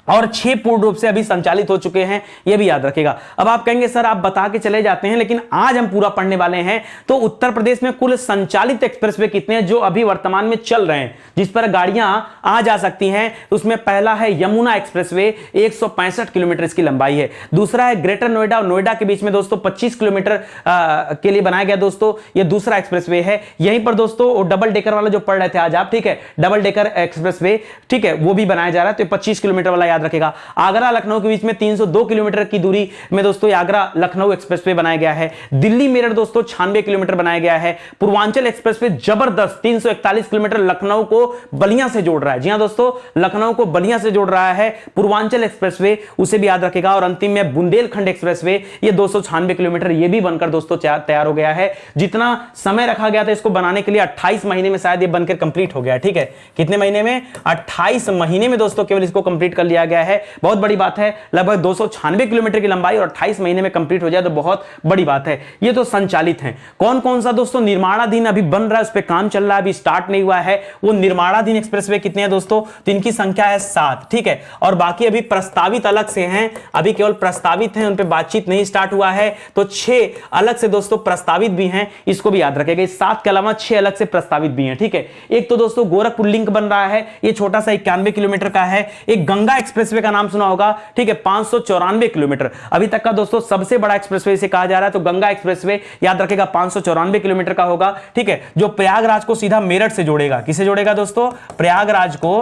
S1: और 6 पूर्ण रूप से अभी संचालित हो चुके हैं, यह भी याद रखेगा। अब आप कहेंगे सर आप बता के चले जाते हैं, लेकिन आज हम पूरा पढ़ने वाले हैं। तो उत्तर प्रदेश में कुल संचालित एक्सप्रेसवे कितने हैं जो अभी वर्तमान में चल रहे हैं, जिस पर गाड़ियां आ जा सकती हैं? उसमें पहला है यमुना एक्सप्रेसवे, 165 किलोमीटर इसकी लंबाई है। दूसरा है ग्रेटर नोएडा और नोएडा के बीच में दोस्तों 25 किलोमीटर के लिए बनाया गया दोस्तों, यह दूसरा एक्सप्रेसवे है। यहीं पर दोस्तों डबल डेकर वाला जो पढ़ रहे थे आज आप, ठीक है, डबल डेकर एक्सप्रेसवे, ठीक है, वो भी बनाया जा रहा है। तो 25 किलोमीटर वाला याद रखेगा। आगरा लखनऊ के बीच में 302 किलोमीटर की दूरी में दोस्तों आगरा लखनऊ एक्सप्रेसवे बनाया गया है। दिल्ली मेरठ दोस्तों 96 किलोमीटर बनाया गया है। पूर्वांचल एक्सप्रेसवे जबरदस्त 341 किलोमीटर लखनऊ को बलिया से जोड़ रहा है। जी हां दोस्तों, लखनऊ को बलिया से जोड़ रहा है पूर्वांचल एक्सप्रेसवे, उसे भी याद रखेगा। और अंतिम में बुंदेलखंड एक्सप्रेसवे, ये 296 किलोमीटर, ये भी बनकर दोस्तों तैयार हो गया है। जितना समय रखा गया था इसको बनाने के लिए 28 महीने में शायद ये बनकर कंप्लीट हो गया, ठीक है। कितने महीने में? 28 महीने में दोस्तों केवल इसको कंप्लीट कर लिया गया है। बहुत बड़ी बात है, लगभग 296 किलोमीटर की लंबाई और 28 महीने में कंप्लीट हो जाए तो बहुत बड़ी बात है। ये तो संचालित हैं। कौन कौन सा दोस्तों निर्माणाधीन अभी बन रहा है, उस पर काम चल रहा है, अभी स्टार्ट नहीं हुआ है। वो निर्माणाधीन एक्सप्रेसवे कितने हैं दोस्तों? तो इनकी संख्या है 7, ठीक है। और बाकी अभी प्रस्तावित अलग से हैं, अभी केवल प्रस्तावित हैं, उन पर बातचीत नहीं स्टार्ट हुआ है। तो 6 अलग से दोस्तों प्रस्तावित भी हैं, इसको भी याद रखेगा। इस 7 के अलावा 6 अलग से प्रस्तावित भी हैं, ठीक है। एक तो दोस्तों गोरखपुर लिंक बन रहा है, ये छोटा सा 91 किलोमीटर का है। एक गंगा एक्सप्रेसवे का नाम सुना होगा, ठीक है, 594 किलोमीटर अभी तक का दोस्तों सबसे बड़ा एक्सप्रेसवे इसे कहा जा रहा है। तो गंगा एक्सप्रेसवे याद रखेगा 594 किलोमीटर का होगा, ठीक है, जो प्रयागराज को सीधा मेरठ से जोड़ेगा। किसे जोड़ेगा दोस्तों? प्रयागराज को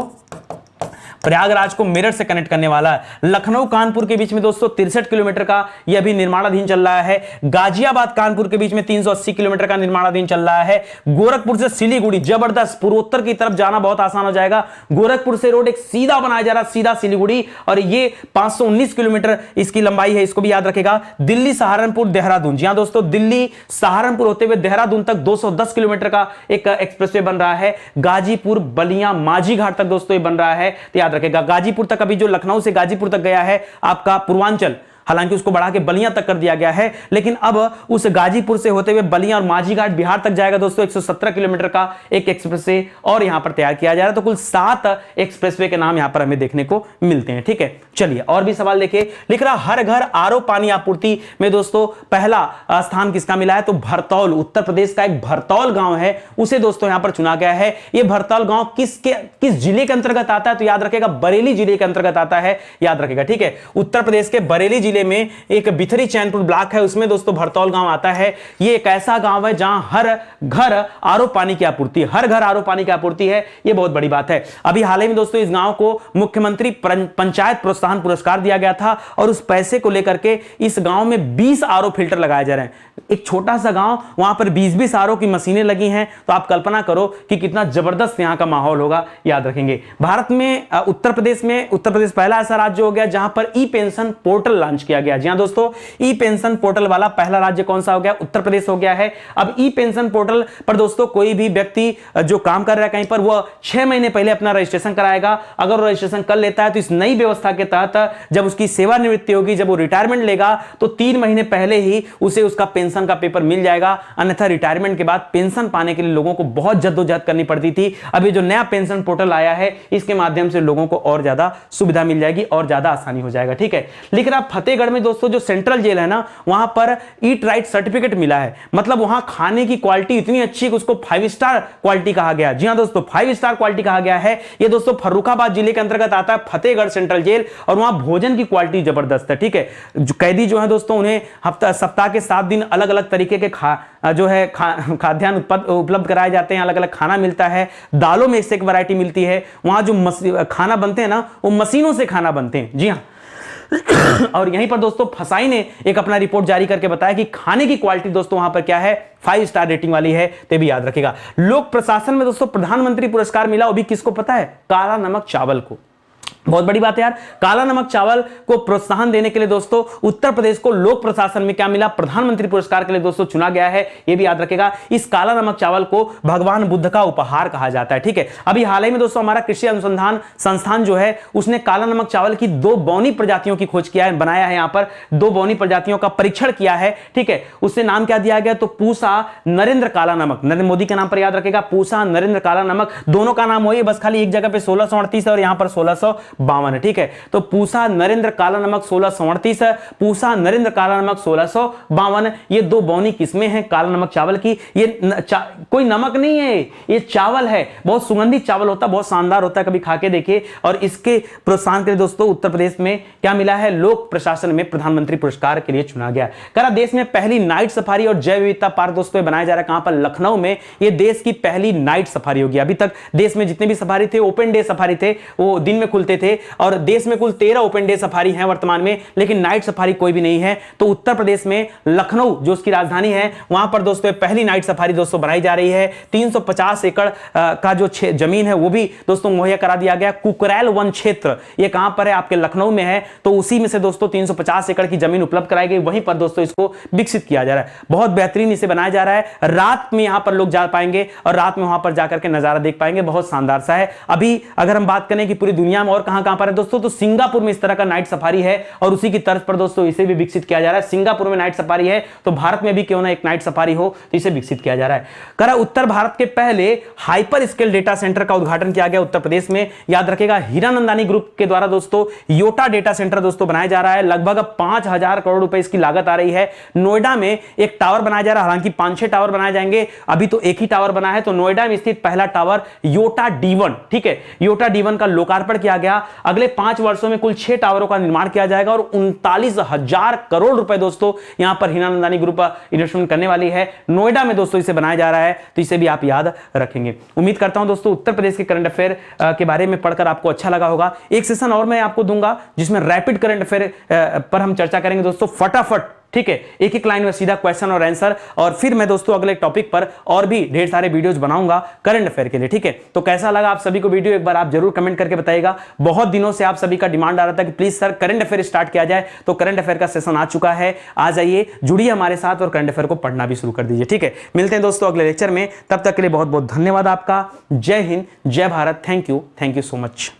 S1: प्रयागराज को मेरठ से कनेक्ट करने वाला है। लखनऊ कानपुर के बीच में दोस्तों 63 किलोमीटर का यह भी निर्माणाधीन चल रहा है। गाजियाबाद कानपुर के बीच में 380 किलोमीटर का निर्माणाधीन चल रहा है। गोरखपुर से सिलीगुड़ी, जबरदस्त, पूर्वोत्तर की तरफ जाना बहुत आसान हो जाएगा। गोरखपुर से रोड एक सीधा बनाया जा रहा है, सीधा सिलीगुड़ी, और ये 519 किलोमीटर इसकी लंबाई है, इसको भी याद रखेगा। दिल्ली सहारनपुर देहरादून, जी हां दोस्तों, दिल्ली सहारनपुर होते हुए देहरादून तक 210 किलोमीटर का एक एक्सप्रेसवे बन रहा है। गाजीपुर बलिया माझी घाट तक दोस्तों ये बन रहा है, तो याद रखेगा। गाजीपुर तक, अभी जो लखनऊ से गाजीपुर तक गया है आपका पूर्वांचल, हालांकि उसको बढ़ा के बलिया तक कर दिया गया है, लेकिन अब उस गाजीपुर से होते हुए बलिया और माझी घाट बिहार तक जाएगा दोस्तों। 117 किलोमीटर का एक एक्सप्रेसवे और यहां पर तैयार किया जा रहा है। तो कुल 7 एक्सप्रेसवे के नाम यहां पर हमें देखने को मिलते हैं। ठीक है, चलिए और भी सवाल देखिए। लिख रहा हर घर आरओ पानी आपूर्ति में दोस्तों पहला स्थान किसका मिला है? तो भरतौल, उत्तर प्रदेश का एक भरतौल गांव है, उसे दोस्तों यहां पर चुना गया है। यह भरतौल गांव किस जिले के अंतर्गत आता है? तो याद रखेगा बरेली जिले के अंतर्गत आता है, याद रखेगा। ठीक है, उत्तर प्रदेश के बरेली जिले में एक बिथरी चैनपुर ब्लॉक है, उसमें दोस्तों भरतौल गांव आता है। यह एक ऐसा गांव है जहां हर घर आरओ पानी की आपूर्ति, हर घर आरओ पानी की आपूर्ति है। यह बहुत बड़ी बात है। अभी हाल ही में दोस्तों इस गांव को मुख्यमंत्री पंचायत प्रोत्साहन पुरस्कार दिया गया था, और उस पैसे को लेकर के इस गांव में 20 आरओ फिल्टर लगाए जा रहे हैं। एक छोटा सा गांव, वहां पर 20-20 आरओ की मशीनें लगी हैं, तो आप कल्पना करो कि कितना जबरदस्त यहां का माहौल होगा, याद रखेंगे। भारत में उत्तर प्रदेश पहला ऐसा राज्य हो गया जहां पर ई पेंशन पोर्टल लॉन्च किया गया। जी हां दोस्तों, ई पेंशन पोर्टल वाला पहला राज्य कौन सा हो गया? उत्तर प्रदेश हो गया है। अब ई पेंशन पोर्टल पर दोस्तों कोई भी व्यक्ति जो काम कर रहा है कहीं पर, वह 6 महीने पहले अपना रजिस्ट्रेशन कराएगा। अगर वो रजिस्ट्रेशन कर लेता है तो इस नई व्यवस्था के तहत जब उसकी सेवानिवृत्ति होगी, जब वो रिटायरमेंट लेगा, तो 3 महीने पहले ही उसे उसका पेंशन का पेपर मिल जाएगा। अन्यथा रिटायरमेंट के बाद पेंशन पाने के लिए लोगों को बहुत जद्दोजहद करनी पड़ती थी। अभी जो नया पेंशन पोर्टल आया है, इसके माध्यम से लोगों को और ज्यादा सुविधा मिल जाएगी और ज्यादा आसानी हो जाएगा। ठीक है, लिख रहा फतेहगढ़ में दोस्तों जो सेंट्रल जेल है ना, वहां पर ईट राइट सर्टिफिकेट मिला है। मतलब वहां खाने की क्वालिटी इतनी अच्छी कि उसको 5 स्टार क्वालिटी कहा गया। जी हां दोस्तों, 5 स्टार क्वालिटी कहा गया है। ये दोस्तों फर्रुखाबाद जिले के अंतर्गत आता है फतेहगढ़ सेंट्रल जेल, और वहां भोजन की क्वालिटी जबरदस्त है। ठीक है, जो कैदी जो है दोस्तों, उन्हें सप्ताह के 7 दिन अलग अलग तरीके के खाद्यान्न उपलब्ध कराए जाते हैं, अलग अलग खाना मिलता है। दालों में से एक वैरायटी मिलती है। वहां जो खाना बनते हैं ना, वो मशीनों से खाना बनते हैं। जी हाँ और यहीं पर दोस्तों फसाई ने एक अपना रिपोर्ट जारी करके बताया कि खाने की क्वालिटी दोस्तों वहां पर क्या है, 5 स्टार रेटिंग वाली है। तो भी याद रखेगा। लोक प्रशासन में दोस्तों प्रधानमंत्री पुरस्कार मिला, वो भी किसको पता है? काला नमक चावल को। बहुत बड़ी बात है यार। काला नमक चावल को प्रोत्साहन देने के लिए दोस्तों उत्तर प्रदेश को लोक प्रशासन में क्या मिला? प्रधानमंत्री पुरस्कार के लिए दोस्तों चुना गया है। यह भी याद रखेगा। इस काला नमक चावल को भगवान बुद्ध का उपहार कहा जाता है। ठीक है, अभी हाल ही में दोस्तों हमारा कृषि अनुसंधान संस्थान जो है, उसने काला नमक चावल की 2 बौनी प्रजातियों की खोज किया है, बनाया है। यहां पर 2 बौनी प्रजातियों का परीक्षण किया है। ठीक है, उससे नाम क्या दिया गया? तो पूसा नरेंद्र काला नमक, नरेंद्र मोदी के नाम पर याद रखेगा। पूसा नरेंद्र काला नमक, दोनों का नाम वही है, बस खाली एक जगह पे 1638 है और यहां पर 1652 है। ठीक है, तो पूसा नरेंद्र काला नमक 1638 है, पूसा नरेंद्र काला नमक 1652। ये 2 बौनी किस्में हैं काला नमक चावल की। ये कोई नमक नहीं है, ये चावल है। बहुत सुगंधित चावल होता है, बहुत शानदार होता है, कभी खा के देखिए। और इसके प्रोत्साहन के लिए दोस्तों उत्तर प्रदेश में क्या मिला है? लोक प्रशासन में प्रधानमंत्री पुरस्कार के लिए चुना गया। करा देश में पहली नाइट सफारी और जैव विविधता पार्क दोस्तों बनाया जा रहा है। कहां पर? लखनऊ में। ये देश की पहली नाइट सफारी होगी। अभी तक देश में जितने भी सफारी थे, ओपन डे सफारी थे, वो दिन में खुलते थे, और देश में कुल 13 ओपन डे सफारी हैं वर्तमान में, लेकिन नाइट सफारी कोई भी नहीं है। तो उत्तर प्रदेश में लखनऊ जो उसकी राजधानी है, वहां पर दोस्तों पहली नाइट सफारी दोस्तों बनाई जा रही है। 350 एकड़ का जो जमीन है वो भी दोस्तों मुहैया करा दिया गया। कुकरैल वन क्षेत्र, ये कहां पर है? आपके लखनऊ में है। तो उसी में से दोस्तों 350 एकड़ की जमीन उपलब्ध कराई गई, वहीं पर दोस्तों इसको विकसित किया जा रहा है। बहुत बेहतरीन इसे बनाया जा रहा है। रात में यहां पर लोग जा पाएंगे और रात में वहां पर जाकर के नजारा देख पाएंगे। बहुत शानदार सा है। अभी अगर हम बात करें कि पूरी दुनिया में और कहां पर है दोस्तों, तो सिंगापुर में इस तरह का नाइट सफारी है, और उसी की तर्ज पर दोस्तों इसे भी विकसित किया जा रहा है। सिंगापुर में नाइट सफारी है, तो भारत में भी क्यों ना एक नाइट सफारी हो, तो इसे विकसित किया जा रहा है। करा उत्तर भारत के पहले हाइपर स्केल डेटा सेंटर का उद्घाटन किया गया उत्तर प्रदेश में। याद रखेगा, हीरानंदानी ग्रुप के द्वारा दोस्तों योटा डेटा सेंटर दोस्तों बनाया जा रहा है। लगभग 5000 करोड़ रुपए इसकी लागत आ रही है। नोएडा में एक टावर बनाया जा रहा है, हालांकि 5-6 टावर बनाए जाएंगे, अभी तो एक ही टावर बना है। तो नोएडा में स्थित पहला टावर योटा D1, ठीक है, योटा D1 का लोकार्पण किया गया। गया। अगले 5 वर्षों में कुल 6 टावरों का निर्माण किया जाएगा और 39,000 करोड़ रुपए दोस्तों यहां पर हिना नंदानी ग्रुप इन्वेस्टमेंट करने वाली है। नोएडा में दोस्तों इसे बनाया जा रहा है, तो इसे भी आप याद रखेंगे। उम्मीद करता हूं दोस्तों उत्तर प्रदेश के करंट अफेयर के बारे में पढ़कर आपको अच्छा लगा होगा। एक सेशन और मैं आपको दूंगा जिसमें रैपिड करंट अफेयर पर हम चर्चा करेंगे दोस्तों, फटाफट, ठीक है, एक एक लाइन में सीधा क्वेश्चन और आंसर। और फिर मैं दोस्तों अगले टॉपिक पर और भी ढेर सारे वीडियोस बनाऊंगा करंट अफेयर के लिए, ठीक है। तो कैसा लगा आप सभी को वीडियो, एक बार आप जरूर कमेंट करके बताइएगा। बहुत दिनों से आप सभी का डिमांड आ रहा था कि please sir current affair start किया जाए, तो करंट अफेयर का सेशन आ चुका है। आ जाइए, जुड़िए हमारे साथ और करंट अफेयर को पढ़ना भी शुरू कर दीजिए, ठीक है। मिलते हैं दोस्तों अगले लेक्चर में, तब तक के लिए बहुत बहुत धन्यवाद आपका। जय हिंद, जय Bharat, thank you so much.